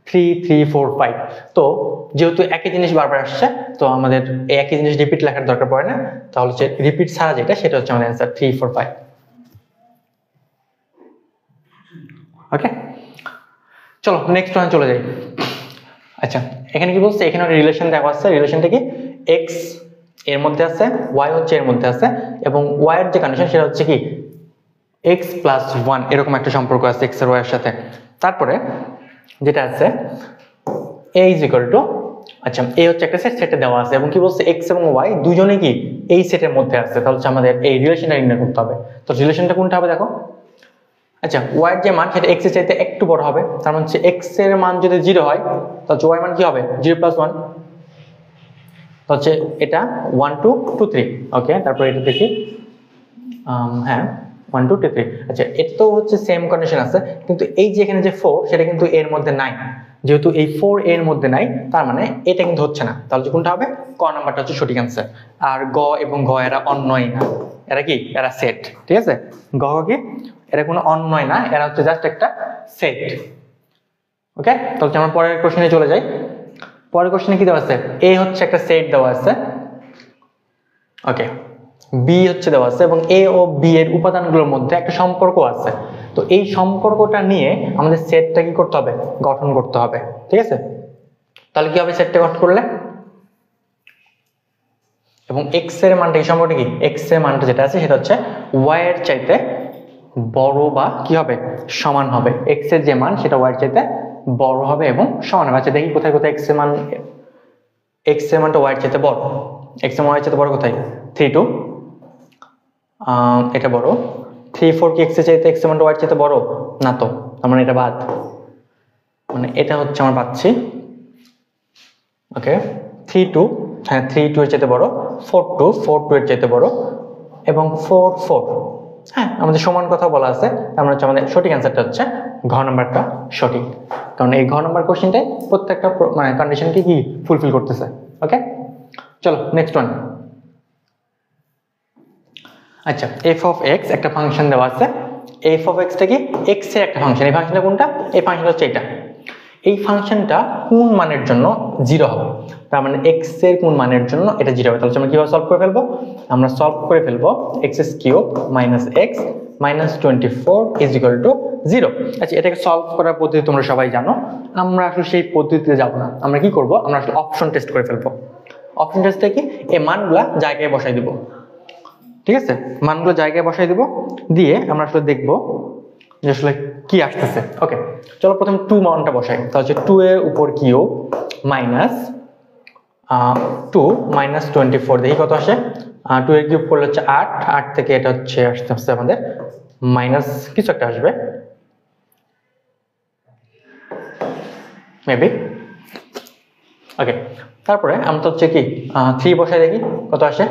3 3 4 5। তো যেহেতু একই জিনিস বারবার আসছে, তো আমাদের এই একই জিনিস রিপিট লেখার দরকার পড়ে না, তাহলে হচ্ছে রিপিট ছাড়া যেটা সেটা হচ্ছে আমাদের অ্যান্সার 3 4 5। ওকে, চলো নেক্সট ওয়ান চলে যাই। আচ্ছা, এখানে কি বলছে, এখানে একটা রিলেশন দেওয়া আছে। রিলেশনটা কি, এক্স এর মধ্যে আছে, ওয়াই হচ্ছে এর মধ্যে আছে, এবং ওয়াই এর যে কন্ডিশন সেটা হচ্ছে কি x + 1, এরকম একটা সম্পর্ক আছে x আর y এর সাথে। তারপরে যেটা আছে a = আচ্ছা a হচ্ছে একটা সেট, সেটে দেওয়া আছে, এবং কি বলছে x এবং y দুজনে কি এই সেটের মধ্যে আছে। তাহলে আমাদের এই রিলেশনটা নির্ণয় করতে হবে। তো রিলেশনটা কোনটা হবে দেখো। আচ্ছা, y এর যে মান সেটা x এর চাইতে একটু বড় হবে, তার মানে হচ্ছে x এর মান যদি 0 হয় তাহলে y এর মান কি হবে 0 + 1, তো হচ্ছে এটা 1 2 2 3। ওকে, তারপর এটা দেখি, হ্যাঁ 1 2 3। আচ্ছা, এটা তো হচ্ছে সেম কন্ডিশন আছে, কিন্তু এই যে এখানে যে 4 সেটা কিন্তু এর মধ্যে নাই। যেহেতু এই 4 এর মধ্যে নাই, তার মানে এটা কিন্তু হচ্ছে না। তাহলে কোনটা হবে, ক নাম্বারটা হচ্ছে সঠিক অ্যান্সার। আর গ এবং ঘ এরা অন্যয় না, এরা কি, এরা সেট। ঠিক আছে, গ কি, এরা কোনো অন্যয় না, এরা হচ্ছে জাস্ট একটা সেট। ওকে, তাহলে আমরা পরের কোশ্চেনে চলে যাই। পরের কোশ্চেনে কি দেওয়া আছে, এ হচ্ছে একটা সেট দেওয়া আছে। ওকে, বি হচ্ছে দেওয়া আছে, এবং এ ও বি এর উপাদানগুলোর মধ্যে একটা সম্পর্ক আছে। তো এই সম্পর্কটা নিয়ে আমাদের সেটটা কি করতে হবে, গঠন করতে হবে। ঠিক আছে, তাহলে কি হবে সেটটা গঠন করলে, এবং এক্স এর মানটা, এই সম্পর্কটা কি, এক্স এর মানটা যেটা আছে সেটা হচ্ছে ওয়াই এর চাইতে বড় বা কি হবে, সমান হবে। এক্স এর যে মান সেটা ওয়াই এর চাইতে বড় হবে এবং সমান হবে। আচ্ছা দেখি কোথায় কোথায় এক্স এর মান এক্স এর মানটা ওয়াই এর চাইতে বড়, এক্স এর মান ওয়াই এর চাইতে বড় কোথায় 3 2, এটা বড়। 3 4 কি এক্স এর চাইতে এক্স এর মানটা ওয়াই এর চাইতে বড় না, তো তার মানে এটা বাদ, মানে এটা হচ্ছে আমরা পাচ্ছি ওকে 3 2, হ্যাঁ 3 2 এর চাইতে বড়, 4 2 4 2 এর চাইতে বড় এবং 4 4, হ্যাঁ আমাদের সমান কথা বলা আছে, তার মানে হচ্ছে আমাদের সঠিক অ্যান্সারটা হচ্ছে ঘ নাম্বারটা সঠিক, কারণ এই ঘ নাম্বার কোশ্চেনটাই প্রত্যেকটা মানে কন্ডিশনকে কি ফুলফিল করতেছে। ওকে চলো নেক্সট ওয়ান। আচ্ছা এফ অফ এক্স একটা ফাংশন দেওয়া আছে, এফ অফ এক্সটা কি এক্স এর একটা ফাংশন, এই ফাংশনটা কোনটা, এই ফাংশনটা হচ্ছে এটা, এই ফাংশনটা কোন মানের জন্য 0 হবে, তার মানে এক্স এর কোন মানের জন্য এটা 0 হবে, তাহলে আমরা কিভাবে সলভ করে ফেলবো, আমরা সলভ করে ফেলবো x cube minus x minus 24 is equal to 0। আচ্ছা এটাকে সলভ করার পদ্ধতি তোমরা সবাই জানো, আমরা আসলে সেই পদ্ধতিতে যাব না, আমরা কি করব, আমরা আসলে অপশন টেস্ট করে ফেলবো। অপশন টেস্টে কি এই মানগুলা জায়গায় বসাই দিব, ঠিক আছে, মানগুলো জায়গায় বসাই দিব, দিয়ে আমরা আসলে দেখবো যে আসলে কি আসতেছে। ওকে চলো প্রথমে 2 মানটা বসাই, তাহলে হচ্ছে 2 এর উপর কিউব মাইনাস 2 মাইনাস 24, দেখি কত আসে, 2 এর কিউব করলে হচ্ছে 8, 8 থেকে এটা হচ্ছে আসতে আসতে আমাদের মাইনাস কিছু একটা আসবে মেবি। ওকে তারপরে আমরা তো হচ্ছে কি 3 বসাই দেখি কত আসে,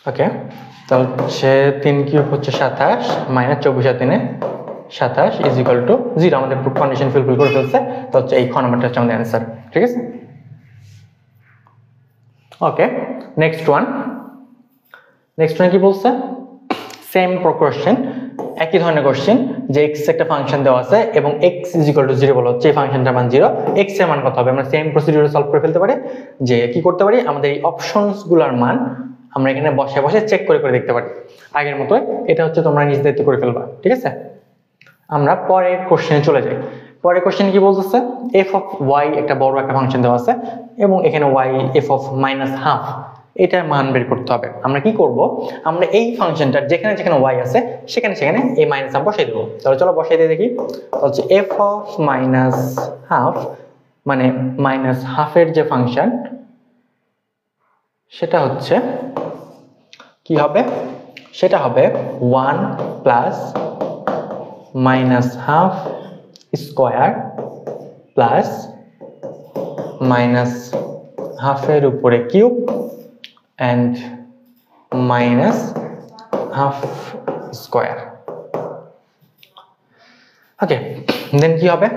ওকে তাহলে হচ্ছে 3 কিউব হচ্ছে 27 মাইনাস 24 আর 3 27 ইজ ইকুয়াল টু 0, আমাদের কন্ডিশন ফুলফিল করে ফেলছে, তো হচ্ছে এই খ নাম্বারটা হচ্ছে আমাদের অ্যান্সার, ঠিক আছে। ওকে নেক্সট ওয়ান কি বলছে, সেম কোশ্চেন, একই ধরনের কোশ্চেন যে এক্স একটা ফাংশন দেওয়া আছে এবং এক্স ইজ ইকুয়াল টু 0 বলা হচ্ছে, এই ফাংশনটার মান 0, এক্স এর মান কত হবে, আমরা সেম প্রসিডিউরে সলভ করে ফেলতে পারি, যে কি করতে পারি, আমাদের এই অপশনস গুলার মান আমরা এখানে বসে বসে চেক করে করে দেখতে পারি আগের মতো, এটা হচ্ছে তোমরা নিজ দায়িত্ব করে ফেলবা, ঠিক আছে। আমরা পরের কোশ্চেনে চলে যাই। পরের কোশ্চেন কি বলতেছে, এফ অফ ওয়াই একটা বড় একটা ফাংশন দেওয়া আছে এবং এখানে y f of minus half, এটার মান বের করতে হবে। আমরা কি করব, আমরা এই ফাংশনটার যেখানে যেখানে ওয়াই আছে সেখানে সেখানে এই মাইনাস হাফ বসাই দেবো, তাহলে চলো বসাই দিয়ে দেখি, হচ্ছে এফ অফ মাইনাস হাফ মানে মাইনাস হাফের যে ফাংশন সেটা হচ্ছে কি হবে, সেটা হবে 1 plus minus half square plus minus হাফের উপরে cube and minus half square. Okay then কি হবে,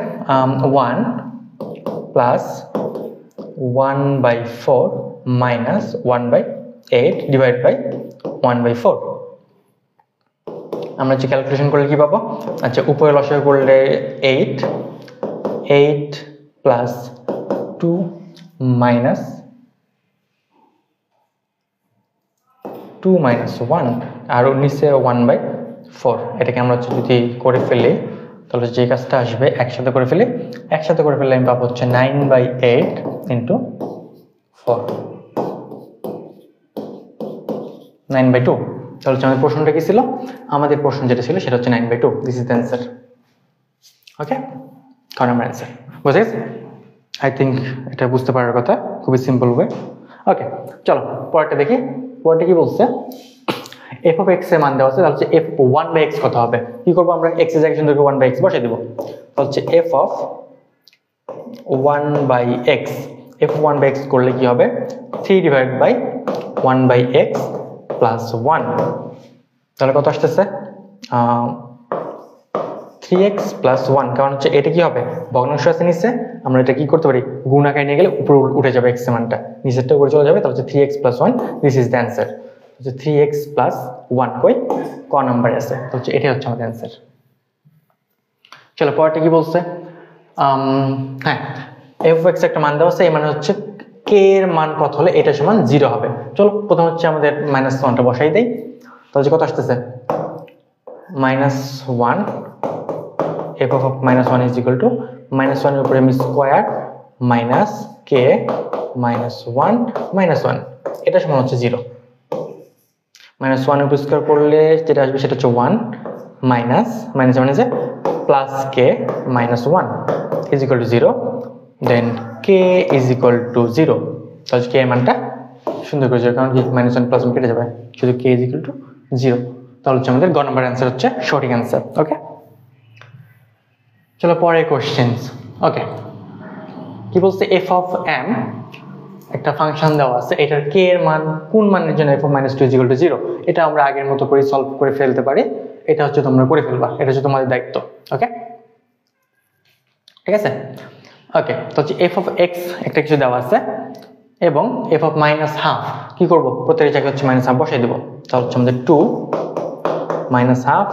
1 প্লাস 1/4 মাইনাস 1/8 ডিভাইড বাই 1/4, আমরা যে ক্যালকুলেশন করলে কি পাবো, আচ্ছা উপরে লসাগু করলে 8 প্লাস 2 মাইনাস 1 আর নিচে 1/4, এটাকে আমরা হচ্ছে যদি করে ফেলি তাহলে যে কাজটা আসবে একসাথে করে ফেলে আমি পাবো হচ্ছে 9/8 ইন্টু 4 9/2, তাহলে আমাদের প্রশ্নটা কি ছিল, আমাদের প্রশ্ন যেটা ছিল সেটা হচ্ছে 9/2, দিস ইজ দ্য অ্যান্সার। ওকে কারণ আমার অ্যান্সার বুঝে গেছে, আই থিঙ্ক এটা বুঝতে পারার কথা, খুবই সিম্পল ওয়ে। ওকে চলো পরেরটা দেখি, পরেরটা কি বলছে, এফ অফ এক্স এর মান দেওয়া আছে, তাহলে হচ্ছে এফ 1/x কত হবে, কি করবো আমরা এক্স এর জায়গায় সুন্দর করে 1/x বসিয়ে দেবো, তাহলে হচ্ছে F of 1/x, F 1/x করলে কি হবে 3 ডিভাইড বাই 1/x প্লাস 1, তাহলে কত আসতেছে 3x প্লাস 1, কারণ হচ্ছে এটা কি হবে ভগ্নাংশ আছে নিচে, আমরা এটা কি করতে পারি গুণ আকারে নিয়ে গেলে উপরে উঠে যাবে x এর মানটা, নিচেরটা উপরে চলে যাবে, তাহলে হচ্ছে 3x plus 1, this is the answer, হচ্ছে 3x প্লাস 1 কই ক নাম্বার আছে, তো হচ্ছে এটাই হচ্ছে আমাদের অ্যান্সার। চলো পরেরটা কি বলছে, হ্যাঁ f(x) একটা মান দেওয়া আছে, এই মানে হচ্ছে k এর মান কত হলে এটা সমান 0 হবে। চলো প্রথম হচ্ছে আমাদের -1টা বসাই দেই, তাহলে কত আসতেছে -1, f of -1 is equal to -1 এর উপরে আমি স্কয়ার মাইনাস k -1 -1, এটা সমান হচ্ছে 0, -1 এর উপর স্কয়ার করলে যেটা আসবে সেটা হচ্ছে 1 মাইনাস মানে plus k -1, is equal to 0, then k is equal to 0। তাহলে কে এর মানটা সুন্দর করে 0, কারণ কি -1 প্লাস 1 কেটে যাবে, শুধু কে ইজ ইকুয়াল টু 0। তাহলে হচ্ছে আমাদের গ নম্বর অ্যান্সার হচ্ছে সঠিক অ্যান্সার। ওকে, চলো পরের কোশ্চেন্স। ওকে, কি বলছে, এফ অফ এম একটা ফাংশন দেওয়া আছে, এটার কে এর মান কোন মানের জন্য f of -2 is equal to 0, এটা আমরা আগের মতো করে সলভ করে ফেলতে পারি। এটা হচ্ছে তোমরা করে ফেলবা, এটা হচ্ছে তোমাদের দায়িত্ব। ওকে, ঠিক আছে। ওকে, তো হচ্ছে এফ অফ এক্স একটা কিছু দেওয়া আছে এবং এফ অফ -12 কি করব, প্রত্যেকটা জায়গায় হচ্ছে -12 বসাই দেবো। তাহলে হচ্ছে আমাদের 2 -12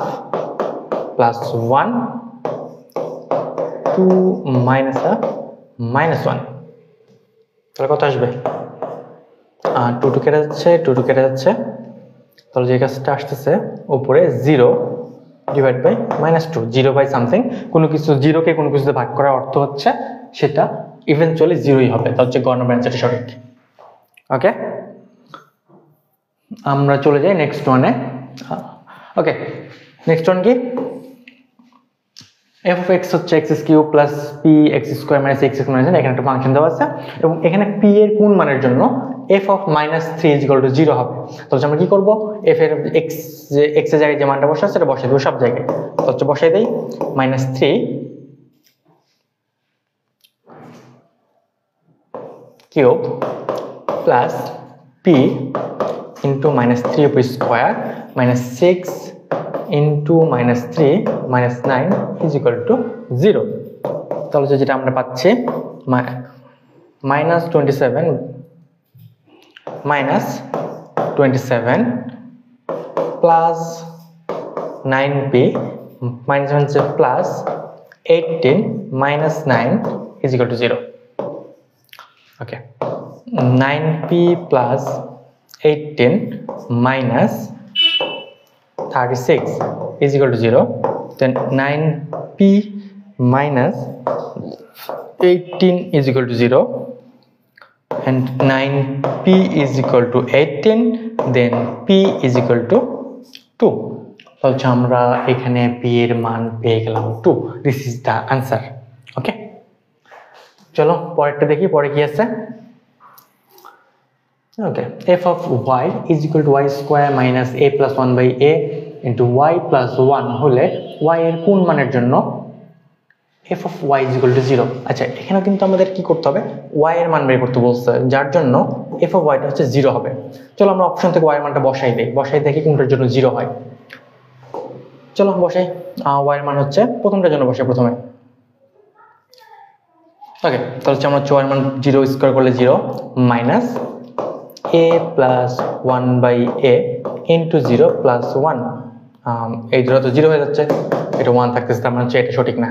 প্লাস 1 2 -12 -1, তাহলে কত আসবে? 2 2 কেটে যাচ্ছে, 2 2 কেটে যাচ্ছে, তাহলে যে কাজটা আসতেছে উপরে 0 ডিভাইড বাই -2, 0 বাই সামথিং, কোনো কিছু 0কে কোনো কিছুতে ভাগ করার অর্থ হচ্ছে সেটা ইভেনচুয়ালি 0ই হবে। তাহলে হচ্ছে গ নম্বর অ্যান্সারটা সঠিক। ওকে, আমরা চলে যাই নেক্সট ওয়ানে। ওকে, নেক্সট ওয়ান কি, এফ অফ এক্স হচ্ছে x cube plus P x square minus x minus, এখানে একটা ফাংশন দেওয়া আছে এবং এখানে পি এর কোন মানের জন্য F of -3 is equal to 0 হবে। তাহলে আমরা কি করব, এফ এর এক্স যে এক্স এর জায়গায় যে মানটা বসে আছে সেটা বসাই দেবো সব জায়গায়। তো হচ্ছে বসাই দেই -3 কিউব প্লাস পি ইন্টু -3 উপর square minus 6 into -3 -9 is equal to 0। তাহলে যেটা আমরা পাচ্ছি -27 plus 9p -1 plus 18 -9 is equal to 0। Okay, 9p plus 18 minus 36 is equal to 0, then 9p minus 18 is equal to 0 and 9p is equal to 18, then p is equal to 2. তাহলে আমরা এখানে p এর মান পেয়ে গেলাম 2। This is the answer. Okay, চলো পরেরটা দেখি, পরে কি আছে। Okay, f of y is equal to y square minus a plus 1 by a into y plus 1 হলে y এর কোন মানের জন্য f of y is equal to 0। আচ্ছা, এখানে কিন্তু আমাদের কি করতে হবে, y এর মান বের করতে বলছে, যার জন্য f of y টা হচ্ছে 0 হবে। চলো আমরা অপশন থেকে y এর মানটা বসাই দেই, বসাই দেখি কোনটার জন্য 0 হয়। চলো বসাই, y এর মান হচ্ছে প্রথমটার জন্য বসাই প্রথমে। ওকে, তাহলে আমরা y এর মান 0 স্কয়ার করলে 0 minus a plus 1 by a into 0 plus 1, এই দুটো তো 0 হয়ে যাচ্ছে, এটা 1 থাকতেছে, তার মানে হচ্ছে এটা সঠিক না।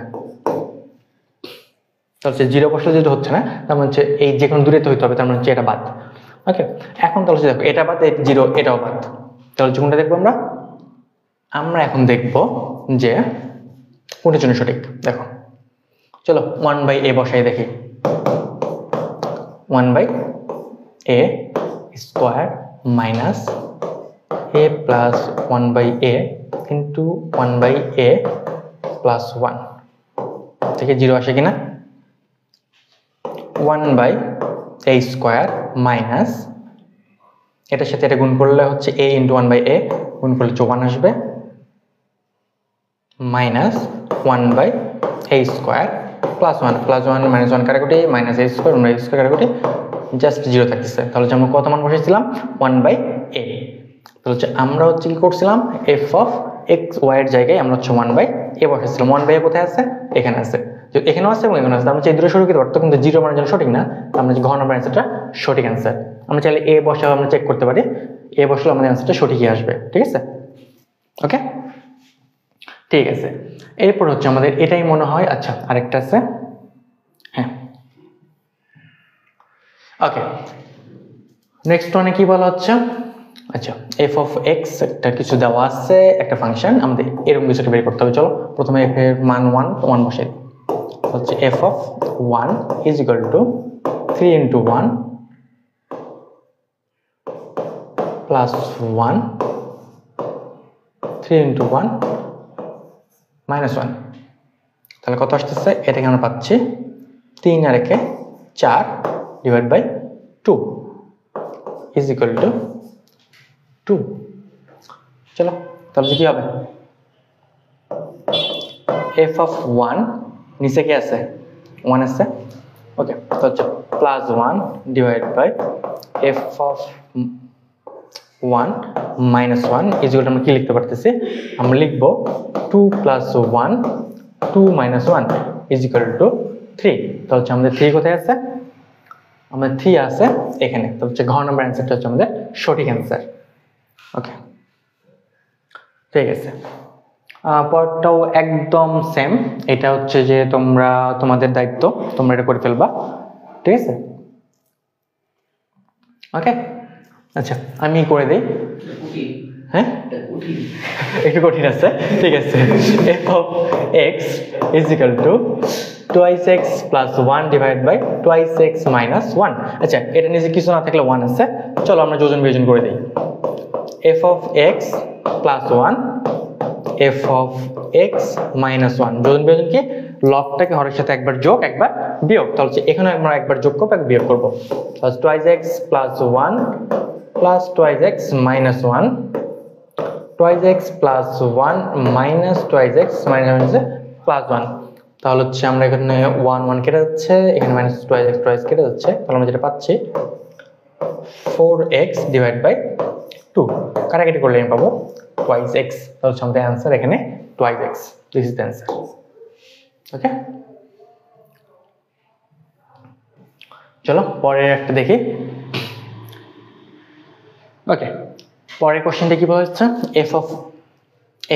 তাহলে 0 বসলে যেটা হচ্ছে না, তার মানে হচ্ছে এই যে কোনো দূরে তো হইতে হবে, তার মানে হচ্ছে এটা বাদ। ওকে, এখন তাহলে দেখো এটা বাদ, 0 এটাও বাদ, তাহলে কোনটা দেখবো আমরা? আমরা এখন দেখব যে কোনটার জন্য সঠিক। দেখো চলো 1 by a বসাই দেখি, 1 by a square minus a plus 1 by a into 1 by a plus 1 থেকে 0 আসে কিনা, 1 by a square minus এটার সাথে এটা গুণ করলে হচ্ছে a into 1 by a, গুণ করলে 1 আসবে, minus 1 by a square plus 1 minus 1 কাটাকুটি minus a square 1 by a square কাটাকুটি জাস্ট 0 থাকতেছে। তাহলে আমরা কত মান বসাইছিলাম, 1 by a। তাহলে আমরা হচ্ছে কি করছিলাম, f of x y এর জায়গায় আমরা হচ্ছে 1 by a বসাইছিলাম। 1 by a কোথায় আছে, এখানে আছে, যে এখানেও আছে এবং এখানে আছে, আমরা এই দুটো শুরু করতে পারতো, কিন্তু 0 মানের জন্য সঠিক না, আমরা ঘ নম্বর অ্যান্সারটা সঠিক অ্যান্সার। আমরা চাইলে a বসাও আমরা চেক করতে পারি, a বসলে আমাদের অ্যান্সারটা সঠিকই আসবে। ঠিক আছে, ওকে ঠিক আছে। এরপর হচ্ছে আমাদের এটাই মনে হয়, আচ্ছা আরেকটা আছে, হ্যাঁ ওকে নেক্সট ওয়ানে কি বলা হচ্ছে, আচ্ছা f of x একটা কিছু দেওয়া আছে, একটা ফাংশন, আমাদের এরকম কিছু বের করতে হবে। চলো প্রথমে f এর মান 1 বসাই, হচ্ছে f of 1 is equal to 3 into 1 plus 1 3 into 1 minus 1, তাহলে কত আসতেছে, এটাকে আমরা পাচ্ছি 3 আর 1 4 divide by 2 is equal to 2। চলো তাহলে কি হবে, f অফ 1 নিচে কি আছে 1 আছে, ওকে, তো হচ্ছে plus 1 divide by f of 1 minus 1 is equal to আমরা কি লিখতে পারতেছি, আমরা লিখব 2 plus 1 2 minus 1 is equal to 3। তো হচ্ছে আমাদের 3 কোথায় আছে, আমাদের 3 আছে এখানে। তো হচ্ছে ঘ নম্বর অ্যান্সারটা হচ্ছে আমাদের সঠিক অ্যান্সার। ওকে, ঠিক আছে। পরটাও একদম সেম, এটা হচ্ছে যে তোমরা তোমাদের দায়িত্ব, তোমরা এটা করে ফেলবা, ঠিক আছে। ওকে, আচ্ছা আমি করে দিই। হ্যাঁ একটু কঠিন আছে, ঠিক আছে। f of x is equal to twice x plus 1 divided by twice x minus 1। আচ্ছা এটা নিচে কিছু না থাকলে 1 আছে, চলো আমরা যোজন বিয়োজন করে দিই। f of x plus 1 f of x minus 1, যোজন বিয়োজন কি, লবটাকে হরের সাথে একবার যোগ একবার বিয়োগ, তাহলে এখানে আমরা একবার যোগ করবো একবার বিয়োগ করবো। তাহলে twice x plus 1 plus twice x minus 1 twice x plus 1 minus twice x minus plus 1। তাহলে হচ্ছে আমরা এখানে 1 1 কেটে যাচ্ছে, এখানে মাইনাস twice x twice কেটে যাচ্ছে, তাহলে আমরা যেটা পাচ্ছি 4x ডিভাইড বাই 2, কাটাকাটি করলে আমি পাবো twice x। তাহলে হচ্ছে আমাদের অ্যান্সার এখানে twice x, this is the answer. Okay, চলো পরের একটা দেখি। ওকে, পরের কোশ্চেনটা কি বলা হচ্ছে, f অফ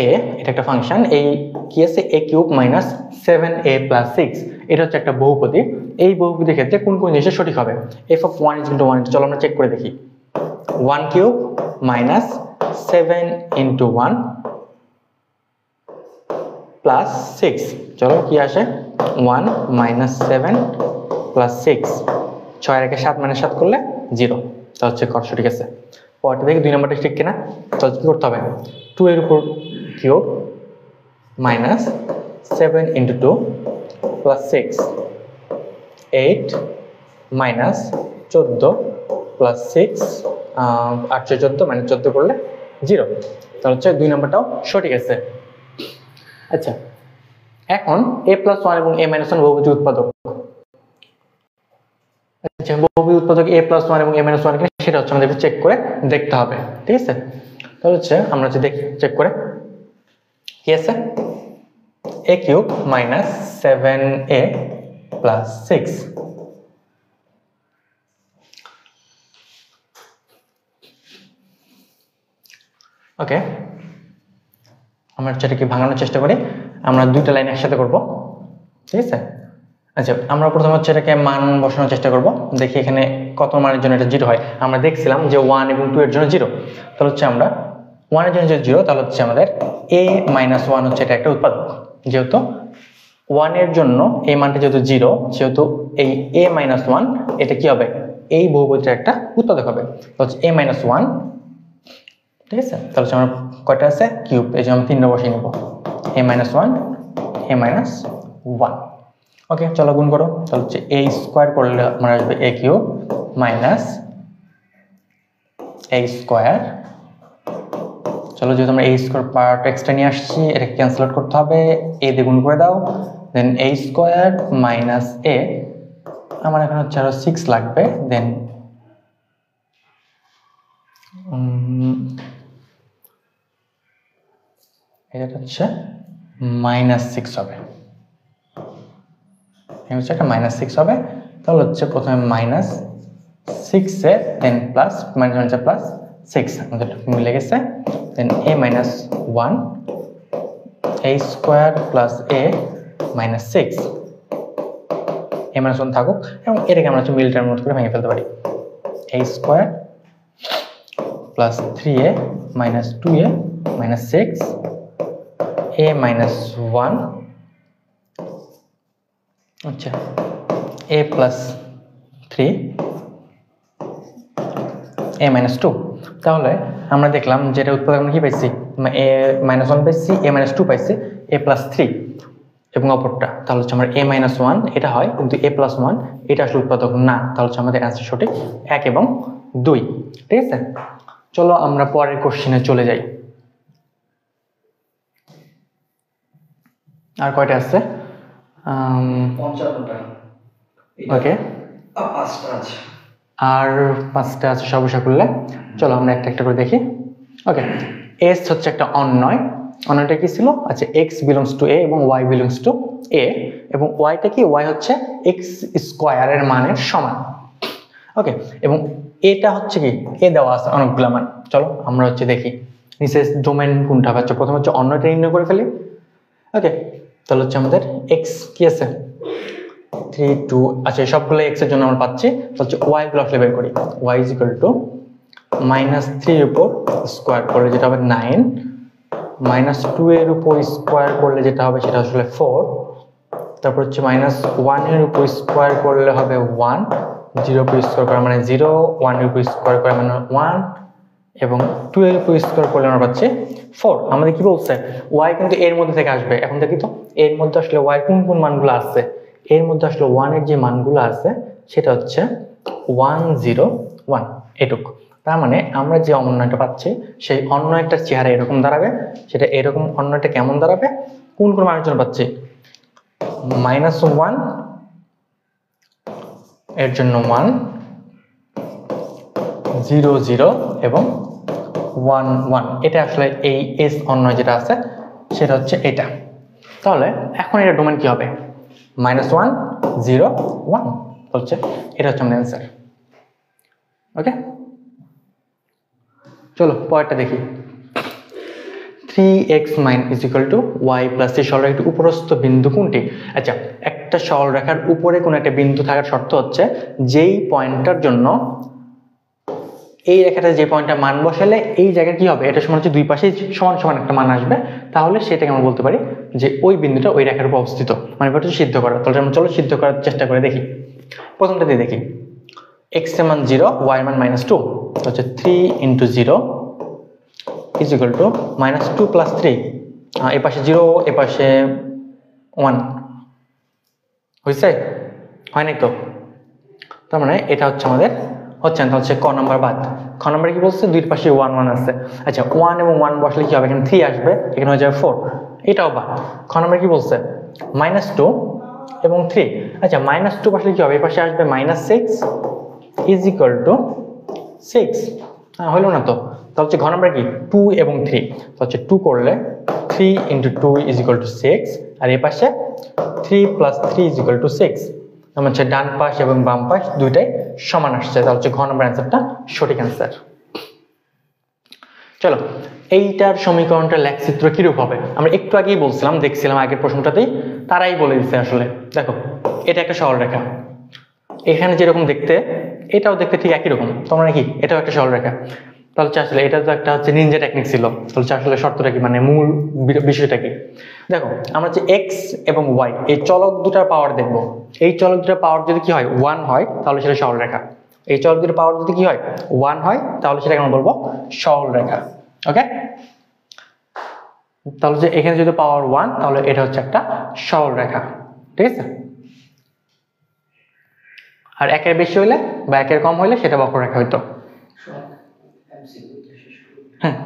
a, এটা একটা ফাংশন, এই কি আছে a cube minus 7a plus 6, এটা হচ্ছে একটা বহুপদী। এই বহুপদীর ক্ষেত্রে কোন কোন জিনিসটা সঠিক হবে, f of 1 is equal two 1, চলো আমরা চেক করে দেখি। 1 কিউব মাইনাস 7 ইন্টু 1 প্লাস 6, চলো কি আসে 1 মাইনাস 7 প্লাস 6, 6 এর 7 মাইনাস 7 করলে 0, তা হচ্ছে কর সঠিক আছে। পরটা দেখি 2 নম্বরটা ঠিক কিনা, তাহলে কি করতে হবে, 2 এর উপর cube minus 7 into 2 plus 6, 8 minus 14 plus 6, 8 14 minus 14 করলে 0, তাহলে হচ্ছে 2 নম্বরটাও সঠিক আছে। আচ্ছা এখন a প্লাস 1 এবং a মাইনাস 1 বহুপদী উৎপাদক, আচ্ছা বহুপদী উৎপাদক a প্লাস 1 এবং a মাইনাস 1 কিনা সেটা হচ্ছে আমাদের চেক করে দেখতে হবে, ঠিক আছে। তাহলে হচ্ছে আমরা হচ্ছে দেখি চেক করে কি আছে, a cube minus 7a plus 6, ওকে আমরা সেটাকে ভাঙানোর চেষ্টা করি, আমরা দুইটা লাইন একসাথে করব, ঠিক আছে। আচ্ছা আমরা প্রথমে হচ্ছে এটাকে মান বসানোর চেষ্টা করব, দেখি এখানে কত মানের জন্য এটা 0 হয়। আমরা দেখছিলাম যে 1 এবং 2 এর জন্য 0, তাহলে হচ্ছে আমরা 1 এর জন্য যে 0, তাহলে হচ্ছে আমাদের a মাইনাস 1 হচ্ছে এটা একটা উৎপাদক, যেহেতু 1 এর জন্য এই মানটা যেহেতু 0, সেহেতু এই a মাইনাস 1 এটা কি হবে, এই বহুপদীর একটা উৎপাদক হবে, তাহলে হচ্ছে a মাইনাস 1, ঠিক আছে। তাহলে হচ্ছে আমরা কয়টা আছে কিউব, এই যে আমরা 3টা বসিয়ে নেব, a মাইনাস 1 a মাইনাস 1। ওকে চলো গুণ করো, তাহলে হচ্ছে a স্কোয়ার করলে আমার আসবে a cube minus a square, চলো যেহেতু আমরা a স্কোয়ার পার্ট এক্সট্রা নিয়ে আসছি, এটা ক্যান্সেল আউট করতে হবে, a দিয়ে গুণ করে দাও, দেন a স্কোয়ার মাইনাস a, আমার এখানে হচ্ছে আরো 6 লাগবে, দেন এটা হচ্ছে মাইনাস 6 হবে, হচ্ছে একটা মাইনাস 6 হবে। তাহলে হচ্ছে প্রথমে মাইনাস 6 এ দেন প্লাস মাইনাস প্লাস 6 আমাদের মিলে গেছে, দেন a minus 1 a square plus a minus 6, a minus 1 থাকুক এবং এটাকে আমরা হচ্ছে মিল টার্ম নোট করে ভেঙে ফেলতে পারি, a square plus 3a minus 2a minus 6 a minus 1, আচ্ছা a প্লাস 3 a মাইনাস 2। তাহলে আমরা দেখলাম যেটা উৎপাদক আমরা কি পাইছি, a মাইনাস 1 পাইছি, a মাইনাস 2 পাইছি, a প্লাস 3, এবং অপরটা, তাহলে হচ্ছে আমার a-1 এটা হয়, কিন্তু a+1 এটা আসলে উৎপাদক না, তাহলে হচ্ছে আমাদের অ্যান্সার সঠিক 1 এবং 2। ঠিক আছে, চলো আমরা পরের কোশ্চেনে চলে যাই। আর কয়টা আছে? 55টা। ওকে, 5টা আছে। আর 5টা আছে সর্বশা করলে। চলো আমরা একটা একটা করে দেখি। ওকে, এস হচ্ছে একটা অন্যয়। অন্যয়টা কি ছিল? আচ্ছা, এক্স বিলংস টু এ এবং ওয়াই বিলংস টু এ, এবং ওয়াইটা কি? ওয়াই হচ্ছে এক্স স্কোয়ারের মানের সমান। ওকে, এবং এটা হচ্ছে কি? এ দেওয়া আছে অনেকগুলো মান। চলো আমরা হচ্ছে দেখি নিচে ডোমেন কোনটা হবে। আচ্ছা, প্রথমে হচ্ছে অন্যটা নির্ণয় করে ফেলি। ওকে, তাহলে হচ্ছে আমাদের এক্স কি আছে? 3 2। আচ্ছা, সবগুলো এক্স এর জন্য আমরা পাচ্ছি। তাহলে হচ্ছে ওয়াই গুলো আসলে বের করি। ওয়াই ইজ ইকুয়াল টু -3 এর উপর স্কোয়ার করলে যেটা হবে 9, -2 এর উপর স্কোয়ার করলে যেটা হবে সেটা আসলে 4, তারপর হচ্ছে -1 এর উপর স্কোয়ার করলে হবে 1, 0 এর উপর স্কোয়ার করা মানে 0, 1 এর উপর স্কোয়ার করা মানে 1, এবং 2 এর উপর স্কোয়ার করলে আমরা পাচ্ছি 4। আমাদের কি বলছে? ওয়াই কিন্তু এর মধ্যে থেকে আসবে। এখন দেখি তো এর মধ্যে আসলে ওয়াই কোন কোন মানগুলো আছে। এর মধ্যে আসলে 1 এর যে মানগুলো আছে সেটা হচ্ছে 1 0 1, এটুকু। তার মানে আমরা যে অন্যয়টা পাচ্ছি সেই অন্যয়টার চেহারা এরকম দাঁড়াবে। সেটা এরকম অন্যয়টা কেমন দাঁড়াবে? কোন কোন মানের জন্য পাচ্ছি? -1 এর জন্য 1, 0 0 এবং 1 1। এটা আসলে এই এস অন্যয় যেটা আছে সেটা হচ্ছে এটা। তাহলে এখন এটা ডোমেন কি হবে? -1 0 1 হচ্ছে, এটা হচ্ছে আমাদের অ্যান্সার। ওকে, চলো পরেরটা দেখি। 3x - y + c সরলরেখাটির উপরস্থ বিন্দু কোনটি? আচ্ছা, একটা সরলরেখার উপরে কোন একটা বিন্দু থাকার শর্ত হচ্ছে যেই পয়েন্টটার জন্য এই রেখাটা যে পয়েন্টটা মান বসালে এই জায়গায় কি হবে? এটা সমান হচ্ছে দুই পাশে সমান সমান একটা মান আসবে। তাহলে সেটাকে আমরা বলতে পারি যে ওই বিন্দুটা ওই রেখার উপর অবস্থিত, মানে হচ্ছে সিদ্ধ করা। তাহলে আমরা চলো সিদ্ধ করার চেষ্টা করে দেখি। প্রথমটা দিয়ে দেখি। x এর মান 0, y এর মান -2, হচ্ছে 3 × 0 = -2 + 3। এই পাশে 0, এ পাশে 1 হয়েছে? হয় নাই তো? তার মানে এটা হচ্ছে আমাদের হচ্ছে না, হচ্ছে ক নাম্বার বাদ। খ নাম্বারে কি বলছে? দুই পাশে 1 1 আছে। আচ্ছা, 1 এবং 1 বসলে কি হবে? এখানে 3 আসবে, এখানে হয়ে যাবে 4, এটাও বাদ। খ নাম্বারে কি বলছে? -2 এবং 3। আচ্ছা, -2 বসলে কি হবে? এই পাশে আসবে -6 = 6। হ্যাঁ, হইলো না তো? তাহলে হচ্ছে ঘ নাম্বার কি? 2 এবং 3। তো হচ্ছে 2 করলে 3 × 2 = 6, আর এই পাশে 3 + 3 = 6। আমার হচ্ছে ডান পাশ এবং বাম পাশ দুইটাই সমান আসছে। তাহলে হচ্ছে ঘ নম্বর অ্যান্সারটা সঠিক অ্যান্সার। চলো, এইটার সমীকরণটা লেখচিত্র কিরূপ হবে? আমরা একটু আগেই বলছিলাম, দেখছিলাম আগের প্রশ্নটাতেই, তারাই বলে দিচ্ছে আসলে। দেখো, এটা একটা সরলরেখা, এখানে যেরকম দেখতে এটাও দেখতে ঠিক একই রকম। তোমরা কি এটাও একটা সরলরেখা? তাহলে আসলে এটা তো একটা হচ্ছে নিনজা টেকনিক ছিল। তাহলে আসলে শর্তটা কি, মানে মূল বিষয়টা কি? দেখো, আমরা যে এক্স এবং ওয়াই এই চলক দুটার পাওয়ার দেখব। এই চলক দুটার পাওয়ার যদি কি হয়? 1 হয়, তাহলে সেটা সরলরেখা। এই চলক দুটার পাওয়ার যদি কি হয়? 1 হয়, তাহলে সেটাকে আমরা বলবো সরলরেখা। ওকে, তাহলে যে এখানে যদি পাওয়ার 1, তাহলে এটা হচ্ছে একটা সরলরেখা। ঠিক আছে? আর একের বেশি হইলে বা একের কম হইলে সেটা বক্ররেখা হইতো। হ্যাঁ,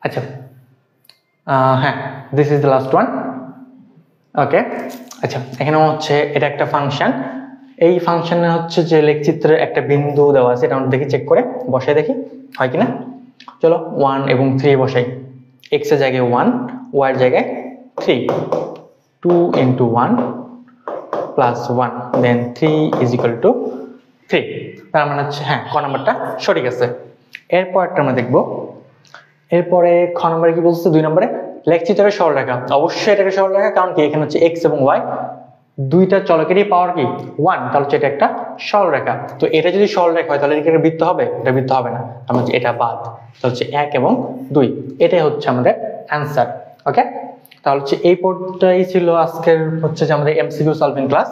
আচ্ছা, হ্যাঁ, this is the last one. Okay, আচ্ছা, এখানে হচ্ছে এটা একটা ফাংশন। এই ফাংশনে হচ্ছে যে লেখচিত্রের একটা বিন্দু দেওয়া আছে, এটা আমরা দেখি, চেক করে বসাই দেখি হয় কিনা। চলো 1 এবং 3 বসাই। এক্স এর জায়গায় 1, ওয়াই এর জায়গায় 3, 2 × 1 + 1, দেন 3 = 3। তার মানে হচ্ছে হ্যাঁ, ক নাম্বারটা সঠিক আছে। এরপর একটা আমরা দেখবো। এরপরে খ নম্বরে কি বলছে? 2 নম্বরে লেখচিত্রের সরলরেখা। অবশ্যই এটাকে সরলরেখা, কারণ কি এখানে হচ্ছে এক্স এবং ওয়াই দুইটা চলকেরই পাওয়ার কি 1, তাহলে হচ্ছে এটা একটা সরলরেখা। তো এটা যদি সরলরেখা হয় তাহলে এটা বৃত্ত হবে? এটা বৃত্ত হবে না, তাহলে হচ্ছে এটা বাদ। তাহলে হচ্ছে 1 এবং 2, এটাই হচ্ছে আমাদের অ্যান্সার। ওকে, তাহলে হচ্ছে এই পর্যন্তই ছিল আজকের হচ্ছে যে আমাদের এমসিকিউ সলভিং ক্লাস।